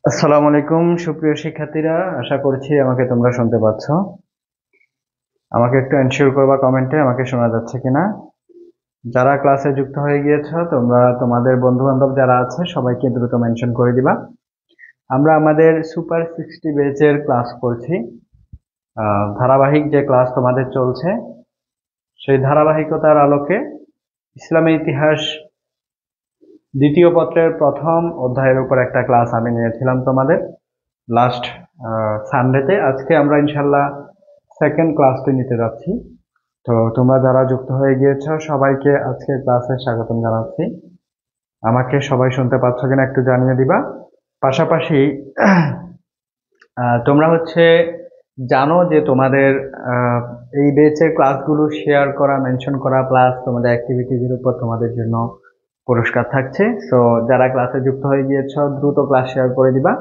আসসালামু আলাইকুম সুপ্রিয় শিক্ষার্থীরা, আশা করছি আমাকে তোমরা শুনতে পাচ্ছ। আমাকে একটু এনশিওর করবা কমেন্টে আমাকে শোনা যাচ্ছে কিনা। যারা ক্লাসে যুক্ত হয়ে গিয়েছো তোমরা তোমাদের বন্ধু বান্ধব যারা আছে সবাইকে দ্রুত মেনশন করে দিবা। আমরা আমাদের সুপার 60 ব্যাচের ক্লাস করছি। ধারাবাহিক যে ক্লাস তোমাদের চলছে সেই ধারাবাহিকতার আলোকে ইসলামী ইতিহাস দ্বিতীয় পত্রের প্রথম অধ্যায়ের উপর একটা ক্লাস আমি নিয়েছিলাম তোমাদের লাস্ট সানডেতে। আজকে আমরা ইনশাল্লাহ সেকেন্ড ক্লাসটি নিতে যাচ্ছি। তো তোমরা যারা যুক্ত হয়ে গিয়েছ সবাইকে আজকে ক্লাসে স্বাগতম জানাচ্ছি। আমাকে সবাই শুনতে পাচ্ছ কিনা একটু জানিয়ে দিবা। পাশাপাশি তোমরা জানো যে তোমাদের এই ব্যাচের ক্লাসগুলো শেয়ার করা, মেনশন করা প্লাস তোমাদের অ্যাক্টিভিটিজের উপর তোমাদের জন্য পুরস্কার থাকছে। সো যারা ক্লাসে যুক্ত হয়ে গিয়েছ দ্রুত ক্লাস শেয়ার করে দিবা।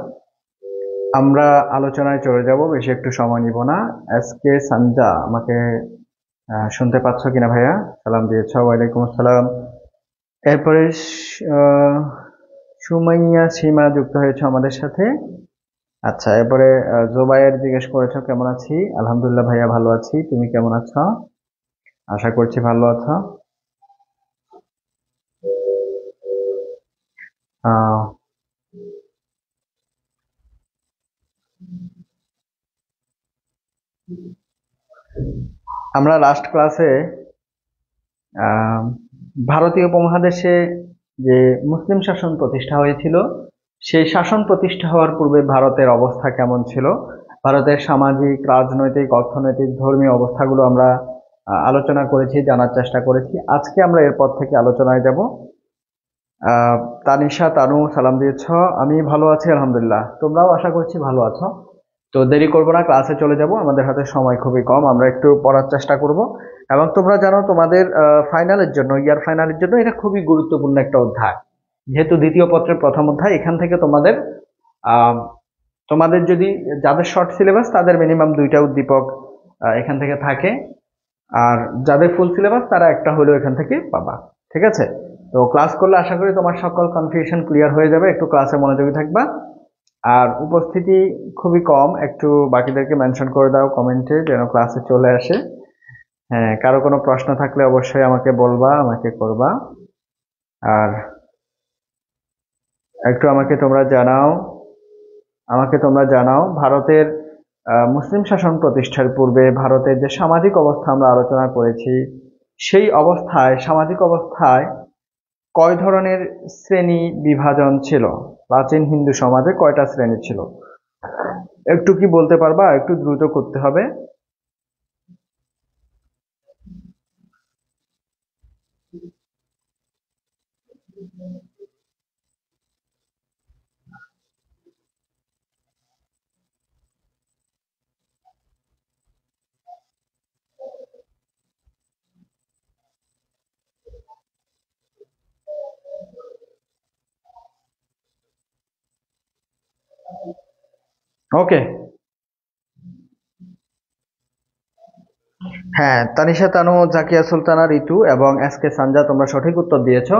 আমরা আলোচনায় চলে যাব, বেশি একটু সময় নিব না। এসকে সানজা, আমাকে শুনতে পাচ্ছ কিনা ভাইয়া? সালাম দিয়েছ, ওয়ালাইকুম আসসালাম। এরপরে সুমাইয়া সীমা যুক্ত হয়েছে আমাদের সাথে। আচ্ছা, এরপরে জোবায়ের জিজ্ঞেস করেছ কেমন আছি। আলহামদুলিল্লাহ ভাইয়া ভালো আছি, তুমি কেমন আছো? আশা করছি ভালো আছো। আমরা লাস্ট ক্লাসে ভারতীয় উপমহাদেশে যে মুসলিম শাসন প্রতিষ্ঠা হয়েছিল সেই শাসন প্রতিষ্ঠা হওয়ার পূর্বে ভারতের অবস্থা কেমন ছিল, ভারতের সামাজিক, রাজনৈতিক, অর্থনৈতিক, ধর্মীয় অবস্থাগুলো আমরা আলোচনা করেছি, জানার চেষ্টা করেছি। আজকে আমরা এরপর থেকে আলোচনায় যাব। তানিশা তানু সালাম দিয়েছ, আমি ভালো আছি আলহামদুলিল্লাহ, তোমরাও আশা করছি ভালো আছো। তো দেরি করব না, ক্লাসে চলে যাব। আমাদের হাতে সময় খুবই কম, আমরা একটু পড়ার চেষ্টা করব। এবং তোমরা জানো তোমাদের ফাইনালের জন্য, ইয়ার ফাইনালের জন্য এটা খুবই গুরুত্বপূর্ণ একটা অধ্যায়, যেহেতু দ্বিতীয় পত্রের প্রথম অধ্যায়। এখান থেকে তোমাদের যদি যাদের শর্ট সিলেবাস তাদের মিনিমাম 2টা উদ্দীপক এখান থেকে থাকে, আর যাদের ফুল সিলেবাস তারা একটা হলেও এখান থেকে পাবা। ঠিক আছে? তো ক্লাস করলে আশা করি তোমার সকল কনফিউশন ক্লিয়ার হয়ে যাবে। একটু ক্লাসে মনোযোগী থাকবা। আর উপস্থিতি খুবই কম, একটু বাকিদেরকে মেনশন করে দাও কমেন্টে যেন ক্লাসে চলে আসে। হ্যাঁ, কারো কোনো প্রশ্ন থাকলে অবশ্যই আমাকে বলবা, আমাকে করবা। আর একটু আমাকে তোমরা জানাও ভারতের মুসলিম শাসন প্রতিষ্ঠার পূর্বে ভারতের যে সামাজিক অবস্থা আমরা আলোচনা করেছি, সেই সামাজিক অবস্থায় কয় ধরনের শ্রেণী বিভাজন ছিল? প্রাচীন হিন্দু সমাজে কয়টা শ্রেণী ছিল? একটু কি বলতে পারবা? একটু দ্রুত করতে হবে। ওকে। হ্যাঁ, তানিশা তানু, জাকিয়া সুলতানা, ঋতু এবং এস কে সানজা, তোমরা সঠিক উত্তর দিয়েছো।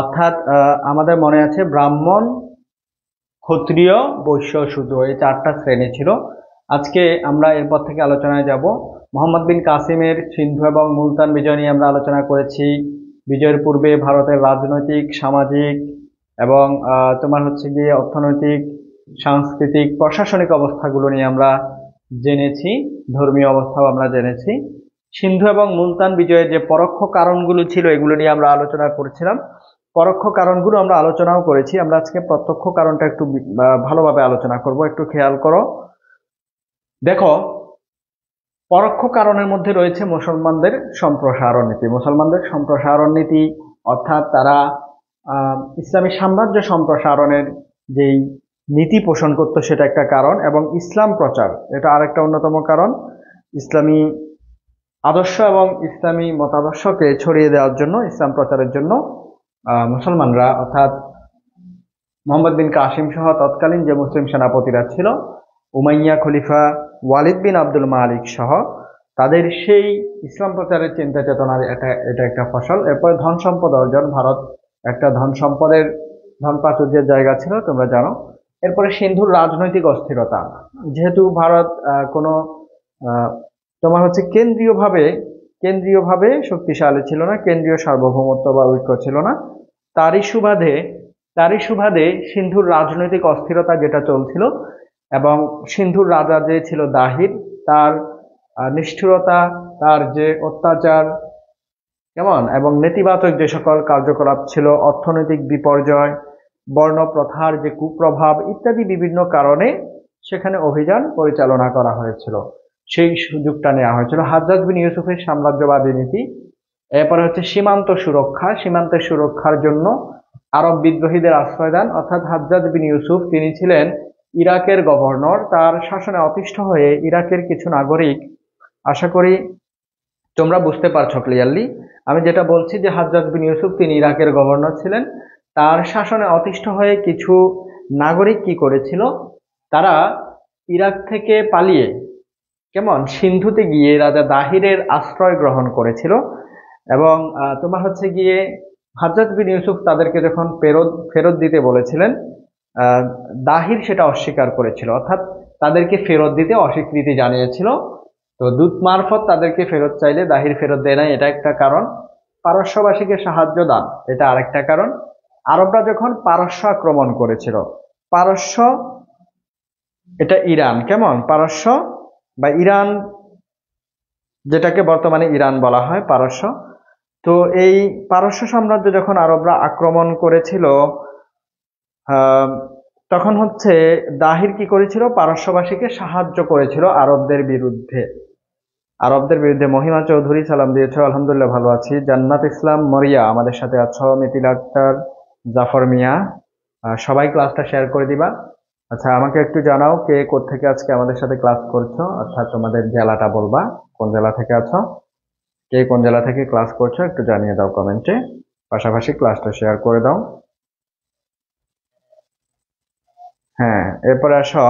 অর্থাৎ আমাদের মনে আছে ব্রাহ্মণ, ক্ষত্রিয়, বৈশ্য, শূদ্র, এই চারটা শ্রেণী ছিল। আজকে আমরা এরপর থেকে আলোচনায় যাব। মোহাম্মদ বিন কাসিমের সিন্ধু এবং মুলতান বিজয় নিয়ে আমরা আলোচনা করেছি। বিজয়ের পূর্বে ভারতের রাজনৈতিক, সামাজিক এবং তোমার হচ্ছে গিয়ে অর্থনৈতিক, সাংস্কৃতিক, প্রশাসনিক অবস্থাগুলো নিয়ে আমরা জেনেছি। ধর্মীয় অবস্থাও আমরা জেনেছি। সিন্ধু এবং মুলতান বিজয়ের যে পরোক্ষ কারণগুলো ছিল এগুলো নিয়ে আমরা আলোচনা করেছিলাম। পরোক্ষ কারণগুলো আমরা আলোচনাও করেছি। আমরা আজকে প্রত্যক্ষ কারণটা একটু ভালোভাবে আলোচনা করব। একটু খেয়াল করো, দেখো, পরোক্ষ কারণের মধ্যে রয়েছে মুসলমানদের সম্প্রসারণ নীতি। মুসলমানদের সম্প্রসারণ নীতি অর্থাৎ তারা ইসলামী সাম্রাজ্য সম্প্রসারণের যেই নীতি পোষণ করতো সেটা একটা কারণ, এবং ইসলাম প্রচার এটা আরেকটা অন্যতম কারণ। ইসলামী আদর্শ এবং ইসলামী মতাদর্শকে ছড়িয়ে দেওয়ার জন্য, ইসলাম প্রচারের জন্য মুসলমানরা অর্থাৎ মোহাম্মদ বিন কাসিম সহ তৎকালীন যে মুসলিম সেনাপতিরা ছিল, উমাইয়া খলিফা ওয়ালিদ বিন আব্দুল মালিক সহ, তাদের সেই ইসলাম প্রচারের চিন্তা চেতনার এটা একটা ফসল। এরপরে ধন সম্পদ অর্জন, ভারত একটা ধন সম্পদের, ধন প্রাচুর্যের জায়গা ছিল, তোমরা জানো। এরপরে সিন্ধুর রাজনৈতিক অস্থিরতা, যেহেতু ভারত কোনো তোমার হচ্ছে কেন্দ্রীয়ভাবে শক্তিশালী ছিল না, কেন্দ্রীয় সার্বভৌমত্ব বা ঐক্য ছিল না, তারই সুবাদে সিন্ধুর রাজনৈতিক অস্থিরতা যেটা চলছিল, এবং সিন্ধুর রাজা যে ছিল দাহির, তার নিষ্ঠুরতা, তার যে অত্যাচার, কেমন, এবং নেতিবাচক যে সকল কার্যকলাপ ছিল, অর্থনৈতিক বিপর্যয়, বর্ণপ্রথার যে কুপ্রভাব ইত্যাদি বিভিন্ন কারণে সেখানে অভিযান পরিচালনা করা হয়েছিল, সেই সুযোগটা নেওয়া হয়েছিল। হাজ্জাজ বিন ইউসুফের সাম্রাজ্যবাদী নীতি। এরপরে হচ্ছে সীমান্তের সুরক্ষার জন্য আরব বিদ্রোহীদের আশ্রয়দান, অর্থাৎ হাজ্জাজ বিন ইউসুফ তিনি ছিলেন ইরাকের গভর্নর। তার শাসনে অতিষ্ঠ হয়ে ইরাকের কিছু নাগরিক, আশা করি তোমরা বুঝতে পারছো ক্লিয়ারলি আমি যেটা বলছি, যে হাজ্জাজ বিন ইউসুফ তিনি ইরাকের গভর্নর ছিলেন। তার শাসনে অতিষ্ঠ হয়ে কিছু নাগরিক কি করেছিল, তারা ইরাক থেকে পালিয়ে সিন্ধুতে গিয়ে রাজা দাহিরের আশ্রয় গ্রহণ করেছিল। এবং তোমার হচ্ছে গিয়ে হাজ্জাজ বিন ইউসুফ তাদেরকে যখন ফেরত দিতে বলেছিলেন, দাহির সেটা অস্বীকার করেছিল, অর্থাৎ তাদেরকে ফেরত দিতে অস্বীকৃতি জানিয়েছিল। তো দূত মারফত তাদেরকে ফেরত চাইলে দাহির ফেরত দেয় নাই, এটা একটা কারণ। পারস্যবাসীকে সাহায্য দান, এটা আরেকটা কারণ। আরবরা যখন পারস্য আক্রমণ করেছিল, পারস্য এটা ইরান, পারস্য বা ইরান, যেটাকে বর্তমানে ইরান বলা হয়, পারস্য। তো এই পারস্য সাম্রাজ্য যখন আরবরা আক্রমণ করেছিল, তখন হচ্ছে দাহির কি করেছিল, পারস্যবাসীকে সাহায্য করেছিল আরবদের বিরুদ্ধে। মহিমা চৌধুরী সালাম দিয়েছো, আলহামদুলিল্লাহ ভালো আছি। জান্নাত ইসলাম মরিয়া আমাদের সাথে আছো, মিতিল আক্তার, জাফর মিয়া, সবাই ক্লাসটা শেয়ার করে দিবা। আচ্ছা, আমাকে একটু জানাও কে কোত্থেকে আজকে আমাদের সাথে ক্লাস করছো, অর্থাৎ তোমাদের জেলাটা বলবা, কোন জেলা থেকে আছো, কে কোন জেলা থেকে ক্লাস করছো একটু জানিয়ে দাও কমেন্টে, পাশাপাশি ক্লাসটা শেয়ার করে দাও। হ্যাঁ, এরপরে আসো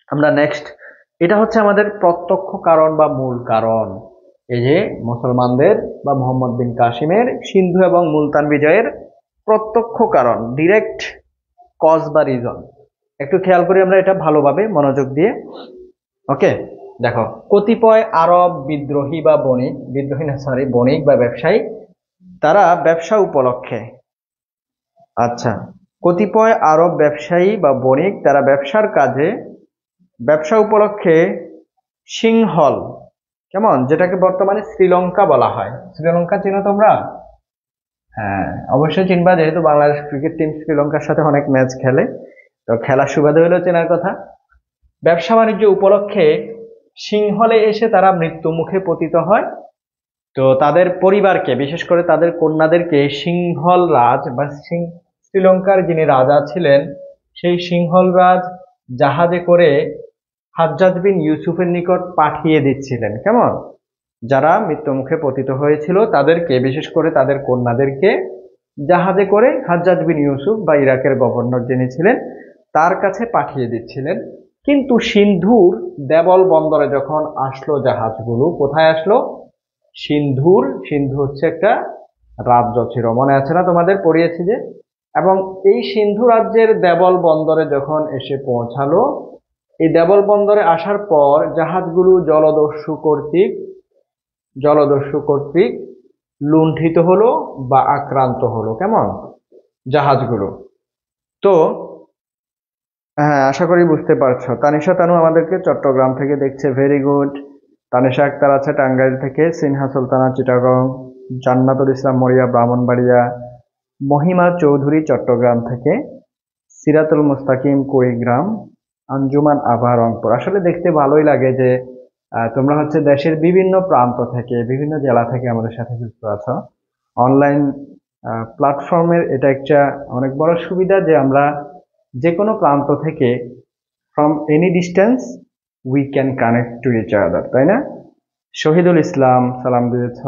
আমরা নেক্সট, এটা হচ্ছে আমাদের প্রত্যক্ষ কারণ বা মূল কারণ। এই যে মুসলমানদের বা মোহাম্মদ বিন কাসিমের সিন্ধু এবং মুলতান বিজয়ের প্রত্যক্ষ কারণ, ডিরেক্ট কজ বা রিজন। একটু খেয়াল করি আমরা এটা ভালোভাবে মনোযোগ দিয়ে। ওকে, দেখো, কতিপয় আরব বণিক বা ব্যবসায়ী, তারা ব্যবসা উপলক্ষে, আচ্ছা, কতিপয় আরব ব্যবসায়ী বা বণিক তারা ব্যবসা উপলক্ষে সিংহল, যেটাকে বর্তমানে শ্রীলঙ্কা বলা হয়। শ্রীলঙ্কা চিনো তোমরা? হ্যাঁ, অবশ্যই চিনবা, যেহেতু বাংলাদেশ ক্রিকেট টিম শ্রীলঙ্কার সাথে অনেক ম্যাচ খেলে, তো খেলার সুবাদে হলেও চেনার কথা। ব্যবসা বাণিজ্য উপলক্ষে সিংহলে এসে তারা মৃত্যু মুখে পতিত হয়। তো তাদের পরিবারকে, বিশেষ করে তাদের কন্যাদেরকে সিংহল রাজ বা শ্রীলঙ্কার যিনি রাজা ছিলেন, সেই সিংহল রাজ জাহাজে করে হাজ্জাজ বিন ইউসুফের নিকট পাঠিয়ে দিচ্ছিলেন। যারা মৃত্যু মুখে পতিত হয়েছিল তাদেরকে, বিশেষ করে তাদের কন্যাদেরকে জাহাজে করে হাজ্জাজ বিন ইউসুফ বা ইরাকের গভর্নর যিনি ছিলেন তার কাছে পাঠিয়ে দিচ্ছিলেন। কিন্তু সিন্ধুর দেবল বন্দরে যখন আসলো জাহাজগুলো, কোথায় আসলো? সিন্ধু হচ্ছে একটা রাজ্য ছিল, মনে আছে না? তোমাদের পড়িয়েছি যে। এবং এই সিন্ধু রাজ্যের দেবল বন্দরে যখন এসে পৌঁছালো, এই দেবল বন্দরে আসার পর জাহাজগুলো জলদস্যু কর্তৃক লুণ্ঠিত হলো বা আক্রান্ত হলো। কেমন? জাহাজগুলো। তো হ্যাঁ, আশা করি বুঝতে পারছো। তানিশা তানু আমাদেরকে চট্টগ্রাম থেকে দেখছে, ভেরি গুড। তানিশা আক্তার আছে টাঙ্গাইল থেকে, সিনহা সুলতানা চিটাগং, জান্নাতুল ইসলাম মরিয়া ব্রাহ্মণবাড়িয়া, মহিমা চৌধুরী চট্টগ্রাম থেকে, সিরাতুল মুস্তাকিম কুড়িগ্রাম, আঞ্জুমান আভা রংপুর। আসলে দেখতে ভালোই লাগে যে তোমরা হচ্ছে দেশের বিভিন্ন প্রান্ত থেকে, বিভিন্ন জেলা থেকে আমাদের সাথে যুক্ত আছো। অনলাইন প্ল্যাটফর্মের এটা একটা অনেক বড় সুবিধা যে আমরা যে কোনো প্রান্ত থেকে from any distance we can connect to each other, তাই না? শহীদুল ইসলাম সালাম দিয়েছ,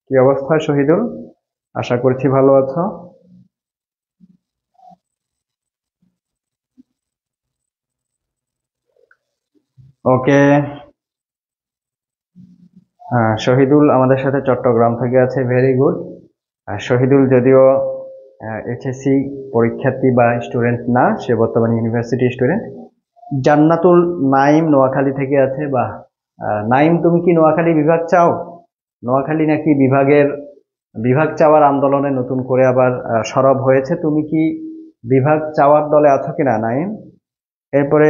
কি অবস্থা শহীদুল? আশা করছি ভালো আছো। ওকে, শহীদুল আমাদের সাথে চট্টগ্রাম থেকে আছে, ভেরি গুড। শহীদুল যদিও এইচএসসি পরীক্ষার্থী বা স্টুডেন্ট না, সে বর্তমানে ইউনিভার্সিটি স্টুডেন্ট। জান্নাতুল নাইম নোয়াখালী থেকে আছে। বা নাইম, তুমি কি নোয়াখালী বিভাগ চাও? নোয়াখালী নাকি বিভাগ চাওয়ার আন্দোলনে নতুন করে আবার সরব হয়েছে। তুমি কি বিভাগ চাওয়ার দলে আছো কিনা নাইম? এরপরে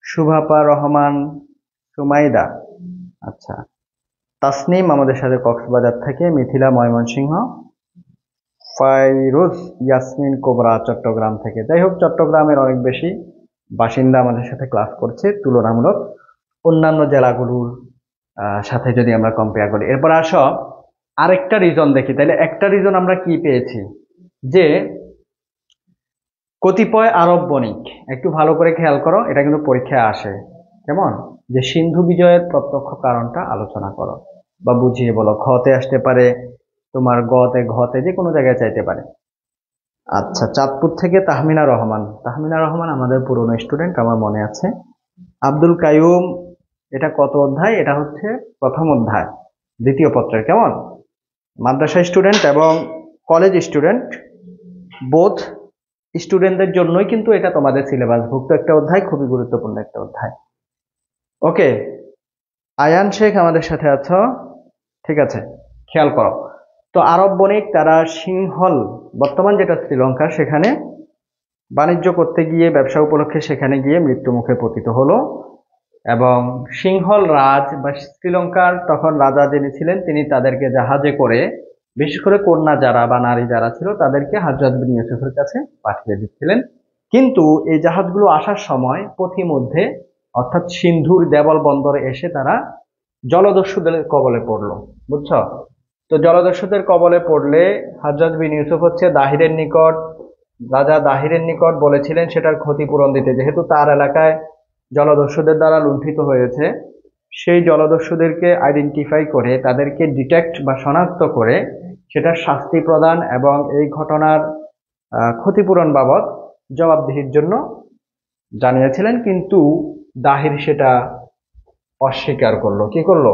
সুভাপা রহমান সুমাইদা, আচ্ছা। তাসনিম আমাদের সাথে কক্সবাজার থেকে, মিথিলা ময়মনসিংহ, ফাইরুজ ইয়াসমিন কোবরা চট্টগ্রাম থেকে। যাই হোক, চট্টগ্রামের অনেক বেশি বাসিন্দা আমাদের সাথে ক্লাস করছে তুলনামূলক অন্যান্য জেলাগুলোর সাথে যদি আমরা কম্পেয়ার করি। এরপর আসো আরেকটা রিজন দেখি। তাহলে একটা রিজন আমরা কি পেয়েছি? যে কতিপয় আরব বণিক, একটু ভালো করে খেয়াল করো, এটা কিন্তু পরীক্ষায় আসে। কেমন? যে সিন্ধু বিজয়ের প্রত্যক্ষ কারণটা আলোচনা করো বা বুঝিয়ে বলো। খতে আসতে পারে, তোমার ঘতে যে কোনো জায়গায় চাইতে পারে। আচ্ছা, চাঁদপুর থেকে তাহমিনা রহমান আমাদের পুরনো স্টুডেন্ট, আমার মনে আছে। আব্দুল কাইয়ুম, এটা কত অধ্যায়? এটা হচ্ছে প্রথম অধ্যায়, দ্বিতীয় পত্রের। কেমন? মাদ্রাসা স্টুডেন্ট এবং কলেজ স্টুডেন্ট বোথ স্টুডেন্টদের জন্যই কিন্তু এটা তোমাদের সিলেবাসভুক্ত একটা অধ্যায়, খুবই গুরুত্বপূর্ণ একটা অধ্যায়। ওকে, আয়ান শেখ আমাদের সাথে আছো, ঠিক আছে। খেয়াল করো তো, আরব বণিক তারা সিংহল, বর্তমান যেটা শ্রীলঙ্কা, সেখানে বাণিজ্য করতে গিয়ে, ব্যবসা উপলক্ষে সেখানে গিয়ে মৃত্যু মুখে পতিত হলো। এবং সিংহল রাজ বা শ্রীলঙ্কার তখন রাজা যিনি ছিলেন, তিনি তাদেরকে জাহাজে করে, বিশেষ করে কন্যা যারা বা নারী যারা ছিল, তাদেরকে হযরত বিন ইউসুফের কাছে পাঠিয়ে দিচ্ছিলেন। কিন্তু এই জাহাজগুলো আসার সময় পথিমধ্যে, অর্থাৎ সিন্ধুর দেবল বন্দরে এসে তারা জলদস্যুদের কবলে পড়লো। বুঝছো? তো জলদস্যুদের কবলে পড়লে হযরত বিন ইউসুফ হচ্ছে রাজা দাহিরের নিকট বলেছিলেন সেটার ক্ষতিপূরণ দিতে, যেহেতু তার এলাকায় জলদস্যুদের দ্বারা লুণ্ঠিত হয়েছে। সেই জলদস্যুদেরকে আইডেন্টিফাই করে, তাদেরকে ডিটেক্ট বা শনাক্ত করে সেটার শাস্তি প্রদান এবং এই ঘটনার ক্ষতিপূরণ বাবদ জবাবদিহির জন্য জানিয়েছিলেন। কিন্তু দাহির সেটা অস্বীকার করলো। কি করলো?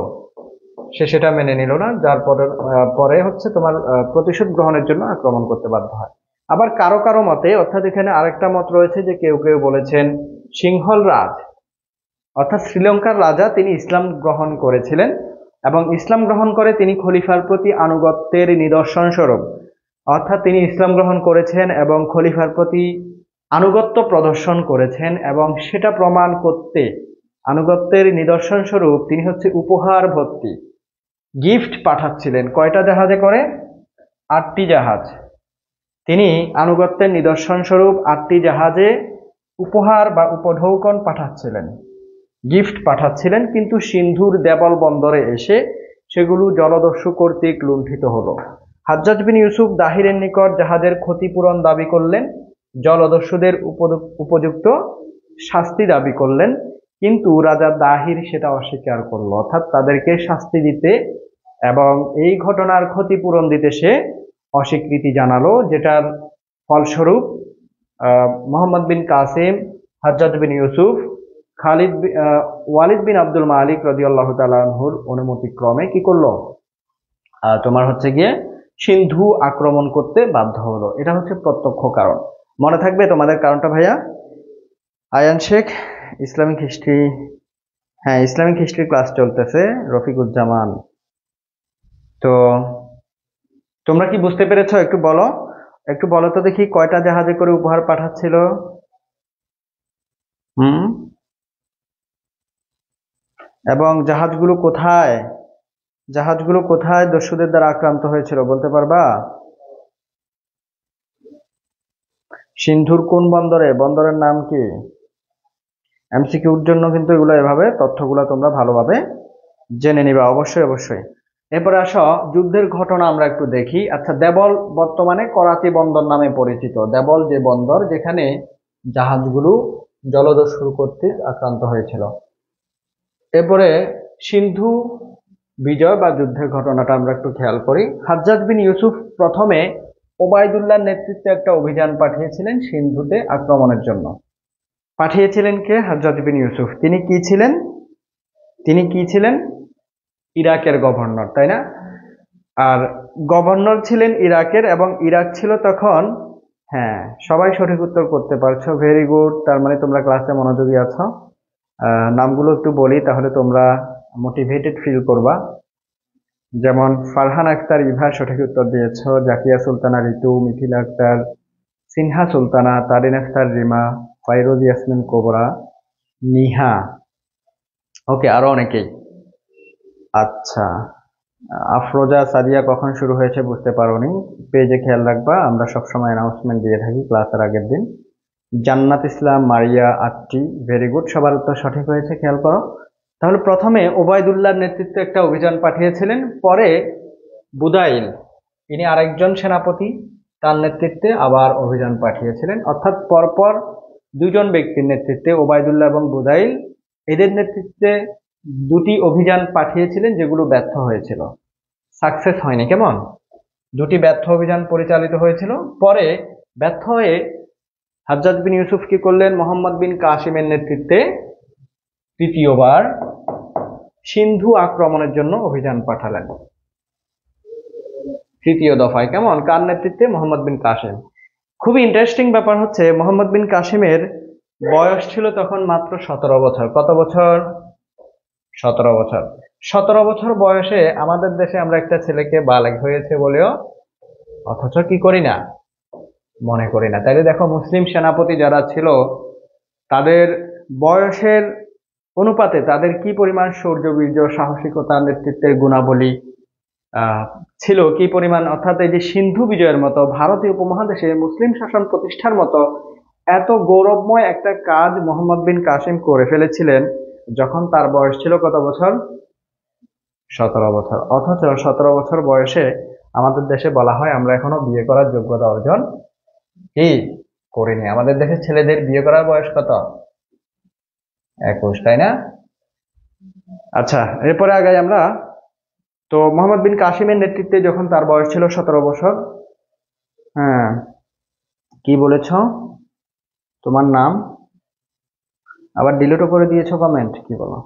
সে সেটা মেনে নিল না, যার পরে হচ্ছে তোমার প্রতিশোধ গ্রহণের জন্য আক্রমণ করতে বাধ্য হয়। আবার কারো কারো মতে, অর্থাৎ এখানে আরেকটা মত রয়েছে যে কেউ কেউ বলেছেন সিংহল রাজ, অর্থাৎ শ্রীলঙ্কার রাজা, তিনি ইসলাম গ্রহণ করেছিলেন এবং ইসলাম গ্রহণ করে তিনি খলিফার প্রতি আনুগত্যের নিদর্শন স্বরূপ, অর্থাৎ তিনি ইসলাম গ্রহণ করেছেন এবং খলিফার প্রতি আনুগত্য প্রদর্শন করেছেন, এবং সেটা প্রমাণ করতে আনুগত্যের নিদর্শন স্বরূপ তিনি হচ্ছে উপহার ভর্তি গিফট পাঠাচ্ছিলেন। কয়টা জাহাজে করে? 8টি জাহাজ। তিনি আনুগত্যের নিদর্শন স্বরূপ 8টি জাহাজে উপহার বা উপঢৌকন পাঠাচ্ছিলেন, গিফট পাঠাচ্ছিলেন। কিন্তু সিন্ধুর দেবল বন্দরে এসে সেগুলো জলদস্যু কর্তৃক লুণ্ঠিত হলো। হযরত বিন ইউসুফ দাহিরের নিকট জাহাজের ক্ষতিপূরণ দাবি করলেন, জলদস্যুদের উপযুক্ত শাস্তি দাবি করলেন। কিন্তু রাজা দাহির সেটা অস্বীকার করলো, অর্থাৎ তাদেরকে শাস্তি দিতে এবং এই ঘটনার ক্ষতিপূরণ দিতে সে অস্বীকৃতি জানালো, যেটার ফলস্বরূপ মোহাম্মদ বিন কাসিম, হাজ্জাজ বিন ইউসুফ, ওয়ালিদ বিন আব্দুল মালিক রাদিয়াল্লাহু তাআলা আনহুর অনুমতি ক্রমে কি করলো, তোমার হচ্ছে গিয়ে সিন্ধু আক্রমণ করতে বাধ্য হলো। এটা হচ্ছে প্রত্যক্ষ কারণ। মনে থাকবে তোমাদের কারণটা ভাইয়া? আয়ান শেখ, ইসলামিক হিস্ট্রি, হ্যাঁ ইসলামিক হিস্ট্রি ক্লাস চলতেছে, রফিকুজ্জামান। তো তোমরা কি বুঝতে পেরেছো? একটু বলো তো দেখি, কয়টা জাহাজে করে উপহার পাঠাচ্ছিল? হুম, এবং জাহাজগুলো কোথায় দস্যুদের দ্বারা আক্রান্ত হয়েছিল বলতে পারবা? সিন্ধুর কোন বন্দরে? বন্দরের নাম কি? এমসিকিউর জন্য কিন্তু এগুলো, এভাবে তথ্যগুলো তোমরা ভালোভাবে জেনে নিবা, অবশ্যই অবশ্যই। এরপরে আসো, যুদ্ধের ঘটনা আমরা একটু দেখি। আচ্ছা, দেবল বর্তমানে করাচি বন্দর নামে পরিচিত। দেবল যে বন্দর, যেখানে জাহাজগুলো জলদস্যু কর্তৃক আক্রান্ত হয়েছিল। এরপরে সিন্ধু বিজয় বা যুদ্ধের ঘটনাটা আমরা একটু খেয়াল করি। হাজ্জাজ বিন ইউসুফ প্রথমে ওবায়দুল্লাহর নেতৃত্বে একটা অভিযান পাঠিয়েছিলেন সিন্ধুতে আক্রমণের জন্য। পাঠিয়েছিলেন কে? হাজ্জাজ বিন ইউসুফ। তিনি কি ছিলেন? ইরাকের গভর্নর, তাই না? আর গভর্নর ছিলেন ইরাকের, এবং ইরাক ছিল তখন, হ্যাঁ সবাই সঠিক উত্তর করতে পারছো, ভেরি গুড। তার মানে তোমরা ক্লাসে মনোযোগী আছো। নামগুলো একটু বলি, তাহলে তোমরা মোটিভেটেড ফিল করবা। যেমন ফারহান আক্তার ইভা সঠিক উত্তর দিয়েছো, জাকিয়া সুলতানা ঋতু, মিথিলা আক্তার, সিনহা সুলতানা, তারিন আক্তার রিমা, ফাইরোজ ইয়াসমিন কোবরা, নিহা। ওকে, আরো অনেকেই। আচ্ছা, আফরোজা সাদিয়া কখন শুরু হয়েছে বুঝতে পারোনি, পেজে খেয়াল রাখবা, আমরা সবসময় অ্যানাউন্সমেন্ট দিয়ে থাকি ক্লাসের আগের দিন। জান্নাত ইসলাম, মারিয়া আটটি, ভেরি গুড, সবার উত্তর সঠিক হয়েছে, খেয়াল করো। তাহলে প্রথমে ওবায়দুল্লাহর নেতৃত্বে একটা অভিযান পাঠিয়েছিলেন, পরে বুদাইল, ইনি আরেকজন সেনাপতি, তার নেতৃত্বে আবার অভিযান পাঠিয়েছিলেন। অর্থাৎ পরপর দুজন ব্যক্তির নেতৃত্বে, ওবায়দুল্লাহ এবং বুদাইল, এদের নেতৃত্বে দুটি অভিযান পাঠিয়েছিলেন, যেগুলো ব্যর্থ হয়েছিল, সাকসেস হয়নি। কেমন? দুটি ব্যর্থ অভিযান পরিচালিত হয়েছিল। পরে ব্যর্থ হয়ে হাজ্জাজ বিন ইউসুফ কি করলেন? মোহাম্মদ বিন কাসিমের নেতৃত্বে তৃতীয়বার সিন্ধু আক্রমণের জন্য অভিযান পাঠালেন, তৃতীয় দফায়। কেমন? কার নেতৃত্বে? মোহাম্মদ বিন কাসিম। খুবই ইন্টারেস্টিং ব্যাপার হচ্ছে, মোহাম্মদ বিন কাসিমের বয়স ছিল তখন মাত্র 17 বছর। কত বছর? 17 বছর। 17 বছর বয়সে আমাদের দেশে আমরা একটা ছেলেকে বালেগ হয়েছে বলেও অথচ কি করি না, মনে করি না। তাইলে দেখো, মুসলিম সেনাপতি যারা ছিল, তাদের বয়সের অনুপাতে তাদের কি পরিমাণ শৌর্যবীর্য, সাহসিকতা, নেতৃত্বের গুণাবলী ছিল, কি পরিমাণ। অর্থাৎ এই যে সিন্ধু বিজয়ের মতো, ভারতীয় উপমহাদেশে মুসলিম শাসন প্রতিষ্ঠার মতো এত গৌরবময় একটা কাজ মোহাম্মদ বিন কাসিম করে ফেলেছিলেন, যখন তার বয়স ছিল কত বছর? 17 বছর। অথচ 17 বছর বয়সে আমাদের দেশে বলা হয় আমরা এখনো বিয়ে করার যোগ্যতা অর্জন কি করিনি। আমাদের দেশের ছেলেদের বিয়ে করার বয়স কত? 21, তাই না? আচ্ছা, এরপরে আগাই আমরা। তো মোহাম্মদ বিন কাসিমের নেতৃত্বে যখন তার বয়স ছিল 17 বছর, হ্যাঁ কি বলেছ? তোমার নাম আবার ডিলিটও করে দিয়েছো কমেন্ট, কি বলো?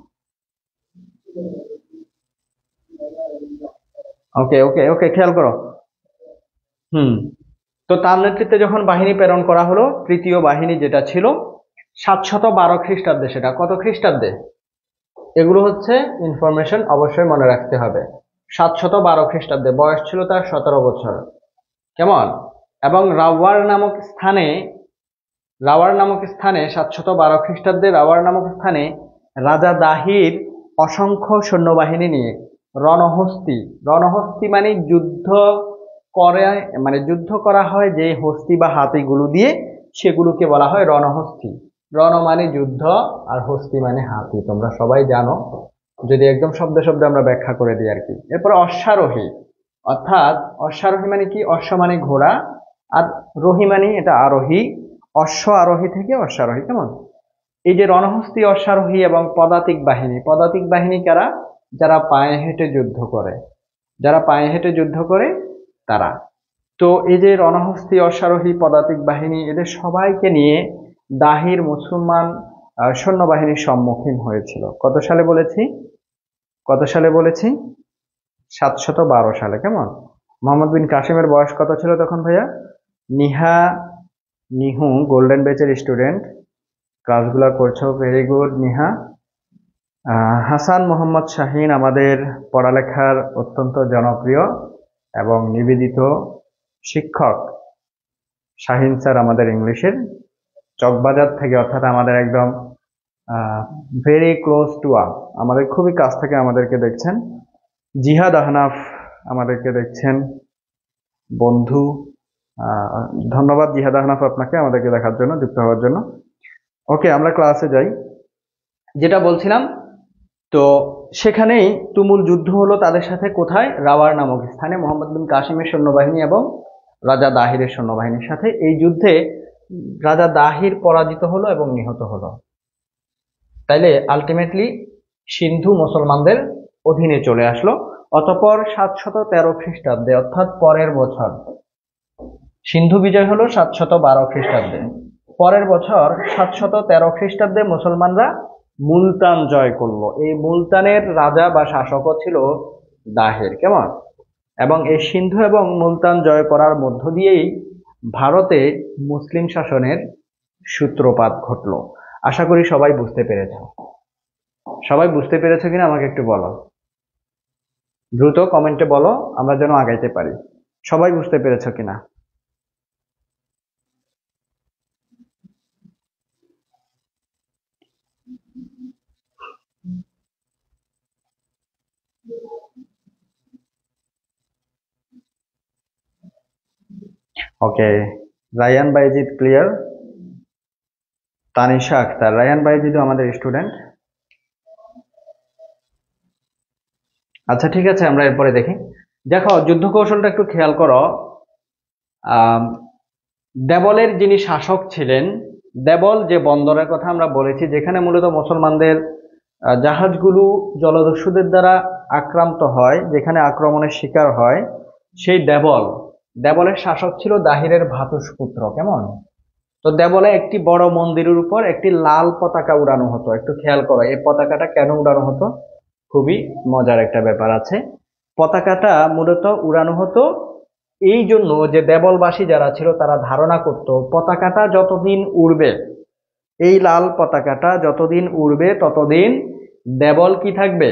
ওকে ওকে ওকে, খেয়াল করো। হুম, তো তার নেতৃত্বে যখন বাহিনী প্রেরণ করা হলো, তৃতীয় বাহিনী যেটা ছিল, 712 খ্রিস্টাব্দে। সেটা কত খ্রিস্টাব্দে? এগুলো হচ্ছে ইনফরমেশন, অবশ্যই মনে রাখতে হবে। 712 খ্রিস্টাব্দে, বয়স ছিল তার 17 বছর। কেমন? এবং রাওয়ার নামক স্থানে 712 খ্রিস্টাব্দে রাওয়ার নামক স্থানে রাজা দাহির অসংখ্য সৈন্যবাহিনী নিয়ে রণহস্তি মানে যুদ্ধ করে, মানে যুদ্ধ করা হয় যে হস্তি বা হাতিগুলো দিয়ে, সেগুলোকে বলা হয় রণহস্তি। রণ মানে যুদ্ধ, আর হস্তি মানে হাতি, তোমরা সবাই জানো, যদি একদম শব্দে শব্দে আমরা ব্যাখ্যা করে দিই আর কি। এরপর অশ্বারোহী, অর্থাৎ অশ্বারোহী মানে কি? অশ্ব মানে ঘোড়া, আর রোহী মানে এটা আরোহী, অশ্ব আরোহী থেকে অশ্বারোহী। কেমন? এই যে রণহস্তি, অশ্বারোহী এবং পদাতিক বাহিনী কারা? যারা পায়ে হেঁটে যুদ্ধ করে, তারা। তো এই যে রণহস্তি, অশ্বারোহী, পদাতিক বাহিনী, এদের সবাইকে নিয়ে দাহির মুসলমান সৈন্যবাহিনীর সম্মুখীন হয়েছিল। কত সালে বলেছি? 712 সালে। কেমন? মোহাম্মদ বিন কাসিমের বয়স কত ছিল তখন ভাইয়া? নিহু গোল্ডেন ব্যাচের স্টুডেন্ট, ক্লাসগুলো করছো, ভেরি গুড নিহা। হাসান মোহাম্মদ শাহিন আমাদের পড়ালেখার অত্যন্ত জনপ্রিয় এবং নিবেদিত শিক্ষক। শাহিন স্যার আমাদের ইংলিশের চকবাজার থেকে, অর্থাৎ আমাদের একদম ভেরি ক্লোজ টু আস, আমাদের খুবই কাছ থেকে আমাদেরকে দেখছেন। জিহাদ আহনাফ আমাদেরকে দেখছেন, বন্ধু। ধন্যবাদ জিহাদ আহনাফ আপনাকে আমাদেরকে দেখার জন্য, যুক্ত হওয়ার জন্য। ওকে, আমরা ক্লাসে যাই। যেটা বলছিলাম, তো সেখানেই তুমুল যুদ্ধ হলো তাদের সাথে। কোথায়? রাওয়ার নামক স্থানে মোহাম্মদ বিন কাসিমের সৈন্যবাহিনী এবং রাজা দাহিরের সৈন্যবাহিনীর সাথে। এই যুদ্ধে রাজা দাহির পরাজিত হলো এবং নিহত হলো। তাইলে আলটিমেটলি সিন্ধু মুসলমানদের অধীনে চলে আসলো। অতঃপর 713 খ্রিস্টাব্দে, অর্থাৎ পরের বছর, সিন্ধু বিজয় হলো 712 খ্রিস্টাব্দে। পরের বছর 713 খ্রিস্টাব্দে মুসলমানরা মুলতান জয় করলো। এই মুলতানের রাজা বা শাসকও ছিল দাহের। কেমন? এবং এই সিন্ধু এবং মুলতান জয় করার মধ্য দিয়েই ভারতে মুসলিম শাসনের সূত্রপাত ঘটলো। আশা করি সবাই বুঝতে পেরেছ। সবাই বুঝতে পেরেছ কিনা আমাকে একটু বলো, দ্রুত কমেন্টে বলো, আমরা যেন আগাইতে পারি। সবাই বুঝতে পেরেছ কিনা? Okay, Rayan Bayezid clear. তানিশা আক্তার, রায়ান বাইজিদও আমাদের স্টুডেন্ট। আচ্ছা ঠিক আছে, আমরা এরপরে দেখি। দেখো, যুদ্ধ কৌশলটা একটু খেয়াল করো। দেবলের যিনি শাসক ছিলেন, দেবল যে বন্দরের কথা আমরা বলেছি, যেখানে মূলত মুসলমানদের জাহাজগুলো জলদস্যুদের দ্বারা আক্রান্ত হয়, যেখানে আক্রমণের শিকার হয়, সেই দেবলের শাসক ছিল দাহিরের ভ্রাতুষ্পুত্র। কেমন? তো দেবলে একটি বড় মন্দিরের উপর একটি লাল পতাকা উড়ানো হতো। একটু খেয়াল করো, এই পতাকাটা কেন উড়ানো হতো? খুবই মজার একটা ব্যাপার আছে। পতাকাটা মূলত উড়ানো হতো এই জন্য যে দেবলবাসী যারা ছিল তারা ধারণা করত পতাকাটা যতদিন উড়বে, এই লাল পতাকাটা যতদিন উড়বে ততদিন দেবল কি থাকবে?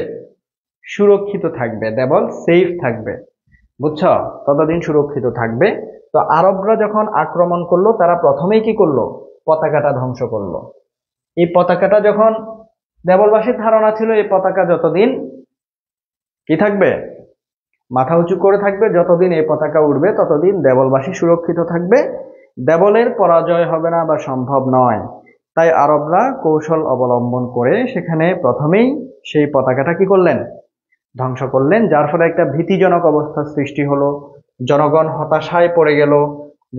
সুরক্ষিত থাকবে, দেবল সেফ থাকবে। বুঝছো? ততদিন সুরক্ষিত থাকবে। তো আরবরা যখন আক্রমণ করলো, তারা প্রথমেই কি করলো? পতাকাটা ধ্বংস করলো। এই পতাকাটা যখন, দেবলবাসীর ধারণা ছিল এই পতাকা যতদিন কি থাকবে? মাথা উঁচু করে থাকবে, যতদিন এই পতাকা উড়বে ততদিন দেবলবাসী সুরক্ষিত থাকবে, দেবলের পরাজয় হবে না বা সম্ভব নয়। তাই আরবরা কৌশল অবলম্বন করে সেখানে প্রথমেই সেই পতাকাটা কি করলেন? ধ্বংস করলেন, যার ফলে একটা ভীতিজনক অবস্থার সৃষ্টি হলো। জনগণ হতাশায় পড়ে গেল,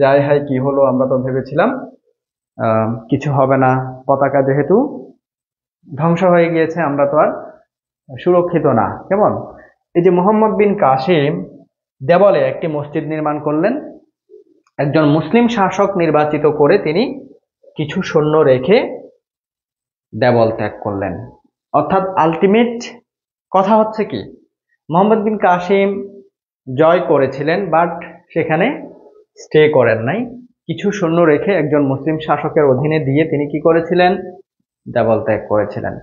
যাই হাই কি হলো, আমরা তো ভেবেছিলাম কিছু হবে না, পতাকা যেহেতু ধ্বংস হয়ে গিয়েছে আমরা তো আর সুরক্ষিত না। কেমন? এই যে মোহাম্মদ বিন কাসিম দেবলে একটি মসজিদ নির্মাণ করলেন, একজন মুসলিম শাসক নির্বাচিত করে তিনি কিছু সৈন্য রেখে দেবল ত্যাগ করলেন। অর্থাৎ আলটিমেট কথা হচ্ছে কি, মোহাম্মদ বিন কাসিম জয় করেছিলেন, বাট সেখানে স্টে করেন নাই। কিছু সৈন্য রেখে একজন মুসলিম শাসকের অধীনে দিয়ে তিনি কি করেছিলেন? দেবল ত্যাগ করেছিলেন।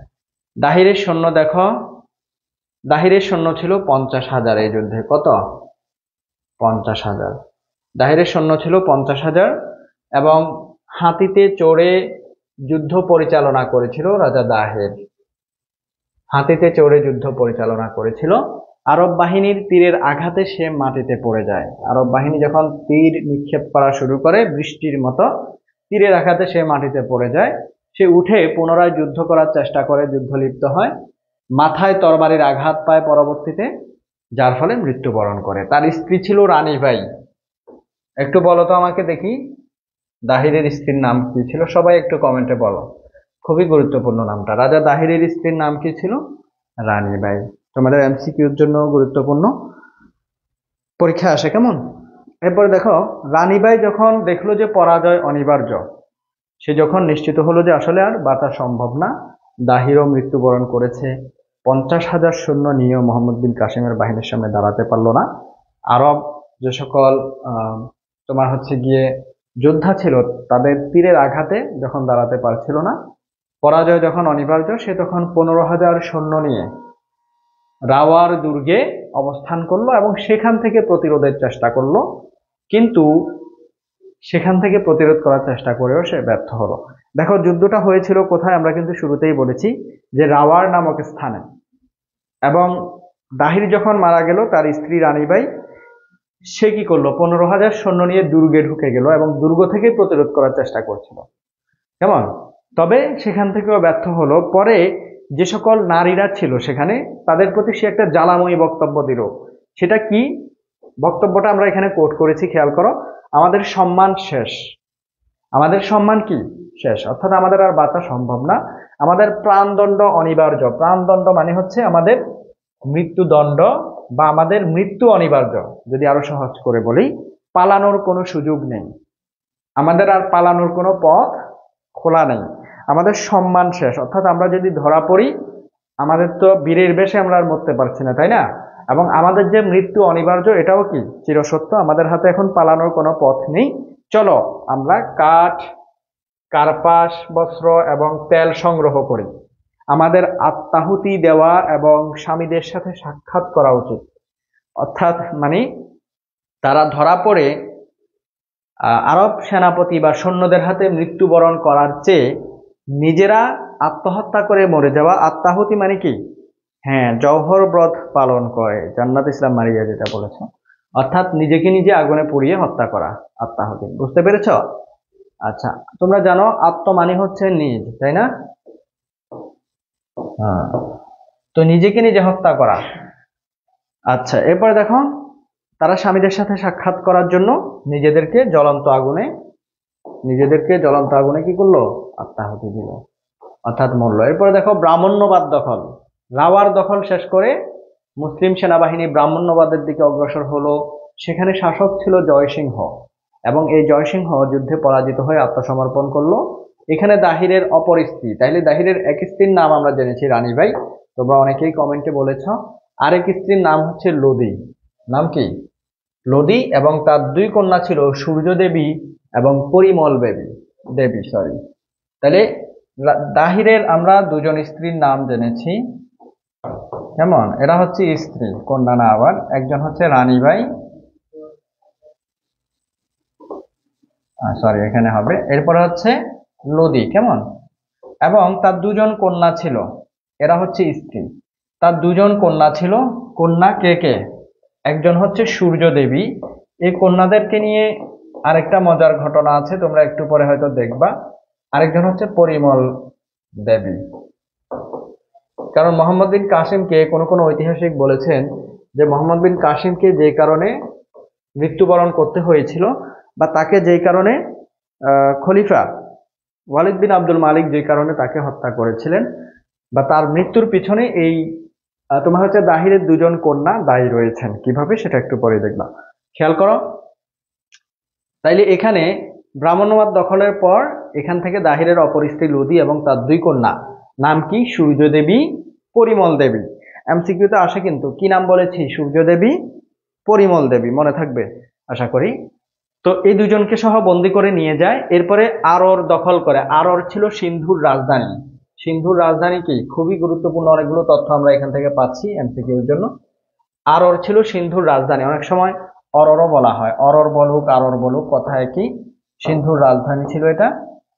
দাহিরের সৈন্য দেখো, দাহিরের সৈন্য ছিল 50,000 এই যুদ্ধে। কত? 50,000। দাহিরের সৈন্য ছিল 50,000 এবং হাতিতে চড়ে যুদ্ধ পরিচালনা করেছিল রাজা দাহির। হাতিতে চড়ে যুদ্ধ পরিচালনা করেছিল। আরব বাহিনীর তীরের আঘাতে সে মাটিতে পড়ে যায়। আরব বাহিনী যখন তীর নিক্ষেপ করা শুরু করে বৃষ্টির মতো, তীরের আঘাতে সে মাটিতে পড়ে যায়। সে উঠে পুনরায় যুদ্ধ করার চেষ্টা করে, যুদ্ধ লিপ্ত হয়, মাথায় তরবারির আঘাত পায় পরবর্তীতে, যার ফলে মৃত্যুবরণ করে। তার স্ত্রী ছিল রানী বাই। একটু বলো তো আমাকে দেখি, দাহিরের স্ত্রীর নাম কি ছিল? সবাই একটু কমেন্টে বলো, খুবই গুরুত্বপূর্ণ নামটা। রাজা দাহিরের স্ত্রীর নাম কি ছিল? রানী বাই। তোমাদের এমসিকিউর জন্য গুরুত্বপূর্ণ, পরীক্ষা আসে। কেমন? এরপরে দেখো, রানীবাই যখন দেখলো যে পরাজয় অনিবার্য, সে যখন নিশ্চিত হলো যে আসলে আর বাঁচা সম্ভব না, দাহিরও মৃত্যুবরণ করেছে, 50,000 সৈন্য নিয়েও মোহাম্মদ বিন কাসিমের বাহিনীর সামনে দাঁড়াতে পারলো না। আরব যে সকল তোমার হচ্ছে গিয়ে যোদ্ধা ছিল, তাদের তীরের আঘাতে যখন দাঁড়াতে পারছিল না, পরাজয় যখন অনিবার্য, সে তখন 15,000 সৈন্য নিয়ে রাওয়ার দুর্গে অবস্থান করলো এবং সেখান থেকে প্রতিরোধের চেষ্টা করলো। কিন্তু সেখান থেকে প্রতিরোধ করার চেষ্টা করেও সে ব্যর্থ হলো। দেখো, যুদ্ধটা হয়েছিল কোথায়, আমরা কিন্তু শুরুতেই বলেছি যে রাওয়ার নামক স্থানে। এবং দাহির যখন মারা গেল, তার স্ত্রী রানীবাই সে কি করলো, 15,000 সৈন্য নিয়ে দুর্গে ঢুকে গেল এবং দুর্গ থেকে প্রতিরোধ করার চেষ্টা করছিল। কেমন? তবে সেখান থেকেও ব্যর্থ হলো। পরে যে সকল নারীরা ছিল সেখানে, তাদের প্রতি সে একটা জ্বালাময়ী বক্তব্য দিল। সেটা কি বক্তব্যটা আমরা এখানে কোট করেছি, খেয়াল করো। আমাদের সম্মান শেষ, আমাদের সম্মান কি শেষ, অর্থাৎ আমাদের আর বাঁচা সম্ভব না, আমাদের প্রাণদণ্ড অনিবার্য। প্রাণদণ্ড মানে হচ্ছে আমাদের মৃত্যুদণ্ড বা আমাদের মৃত্যু অনিবার্য। যদি আরো সহজ করে বলি, পালানোর কোনো সুযোগ নেই, আমাদের আর পালানোর কোনো পথ খোলা নেই, আমাদের সম্মান শেষ। অর্থাৎ আমরা যদি ধরা পড়ি, আমাদের তো বীরের বেশে আমরা আর মরতে পারছি না, তাই না? এবং আমাদের যে মৃত্যু অনিবার্য, এটাও কি চিরসত্য, আমাদের হাতে এখন পালানোর কোনো পথ নেই। চলো আমরা কাঠ, কার্পাস, বস্ত্র এবং তেল সংগ্রহ করি, আমাদের আত্মাহুতি দেওয়া এবং স্বামীদের সাথে সাক্ষাৎ করা উচিত। অর্থাৎ মানে তারা ধরা পড়ে আরব সেনাপতি বা সৈন্যদের হাতে মৃত্যুবরণ করার চেয়ে নিজেরা আত্মহত্যা করে মরে যাওয়া, আত্মাহুতি মানে কি, হ্যাঁ, জওহর ব্রত পালন করে, জান্নাত ইসলাম মারিয়া যেটা বলেছ, অর্থাৎ নিজেকে নিজে আগুনে পুড়িয়ে হত্যা করা, আত্মাহুতি। বুঝতে পেরেছ? আচ্ছা, তোমরা জানো আত্ম মানে হচ্ছে নিজ, তাই না? হ্যাঁ, তো নিজেকে নিজে হত্যা করা। আচ্ছা, এরপরে দেখো, তারা স্বামীদের সাথে সাক্ষাৎ করার জন্য নিজেদেরকে জ্বলন্ত আগুনে কি করলো, আত্মাহুতি দিল, অর্থাৎ মরল। এরপরে দেখো, ব্রাহ্মণ্যবাদ দখল। রাওয়ার দখল শেষ করে মুসলিম সেনাবাহিনী ব্রাহ্মণ্যবাদের দিকে অগ্রসর হলো। সেখানে শাসক ছিল জয়সিংহ এবং এই জয়সিংহ যুদ্ধে পরাজিত হয়ে আত্মসমর্পণ করলো। এখানে দাহিরের অপর স্ত্রী, তাইলে দাহিরের এক স্ত্রীর নাম আমরা জেনেছি রানীবাই, তোমরা অনেকেই কমেন্টে বলেছ। আরেক স্ত্রীর নাম হচ্ছে লোদি। নাম কি? লোদি। এবং তার দুই কন্যা ছিল সূর্য দেবী এবং পরিমল দেবী। তাহলে দাহিরের আমরা দুজন স্ত্রীর নাম জেনেছি। কেমন? এরা হচ্ছে স্ত্রী, কন্যা না। আবার একজন হচ্ছে রানীবাই, এখানে হবে। এরপরে হচ্ছে লোদি। কেমন? এবং তার দুজন কন্যা ছিল, এরা হচ্ছে স্ত্রী। তার দুজন কন্যা ছিল। কন্যা কে কে? একজন হচ্ছে সূর্য দেবী। এই কন্যাদেরকে নিয়ে আরেকটা মজার ঘটনা আছে, তোমরা একটু পরে হয়তো দেখবা। আরেকজন হচ্ছে পরিমল দেবী। কারণ মোহাম্মদ বিন কাসিমকে কোন ঐতিহাসিক বলেছেন যে মোহাম্মদ বিন কাসিমকে যে কারণে মৃত্যুবরণ করতে হয়েছিল, বা তাকে যে কারণে খলিফা ওয়ালিদ বিন আব্দুল মালিক যে কারণে তাকে হত্যা করেছিলেন, বা তার মৃত্যুর পিছনে এই তোমার হচ্ছে দাহিরের দুজন কন্যা দায়ী রয়েছেন। কিভাবে সেটা একটু পরে দেখবা, খেয়াল করো। তাইলে এখানে ব্রাহ্মণ্যবাদ দখলের পর এখান থেকে দাহিরের অপর স্ত্রী লোদি এবং তার দুই কন্যা, নাম কি? সূর্য দেবী, পরিমল দেবী। এমসিকিউতে আসে কিন্তু, কি নাম বলেছি? সূর্য দেবী, পরিমল দেবী, মনে থাকবে আশা করি। তো এই দুজনকে সহ বন্দী করে নিয়ে যায়। এরপরে আরর দখল করে। আরর ছিল সিন্ধুর রাজধানী। সিন্ধুর রাজধানী কি? খুবই গুরুত্বপূর্ণ অনেকগুলো তথ্য আমরা এখান থেকে পাচ্ছি এমসিকিউর জন্য। আরর ছিল সিন্ধুর রাজধানী। অনেক সময় অররও বলা হয়, অরর বলুক আরর বলুক, কথা একই। সিন্ধুর রাজধানী ছিল এটা।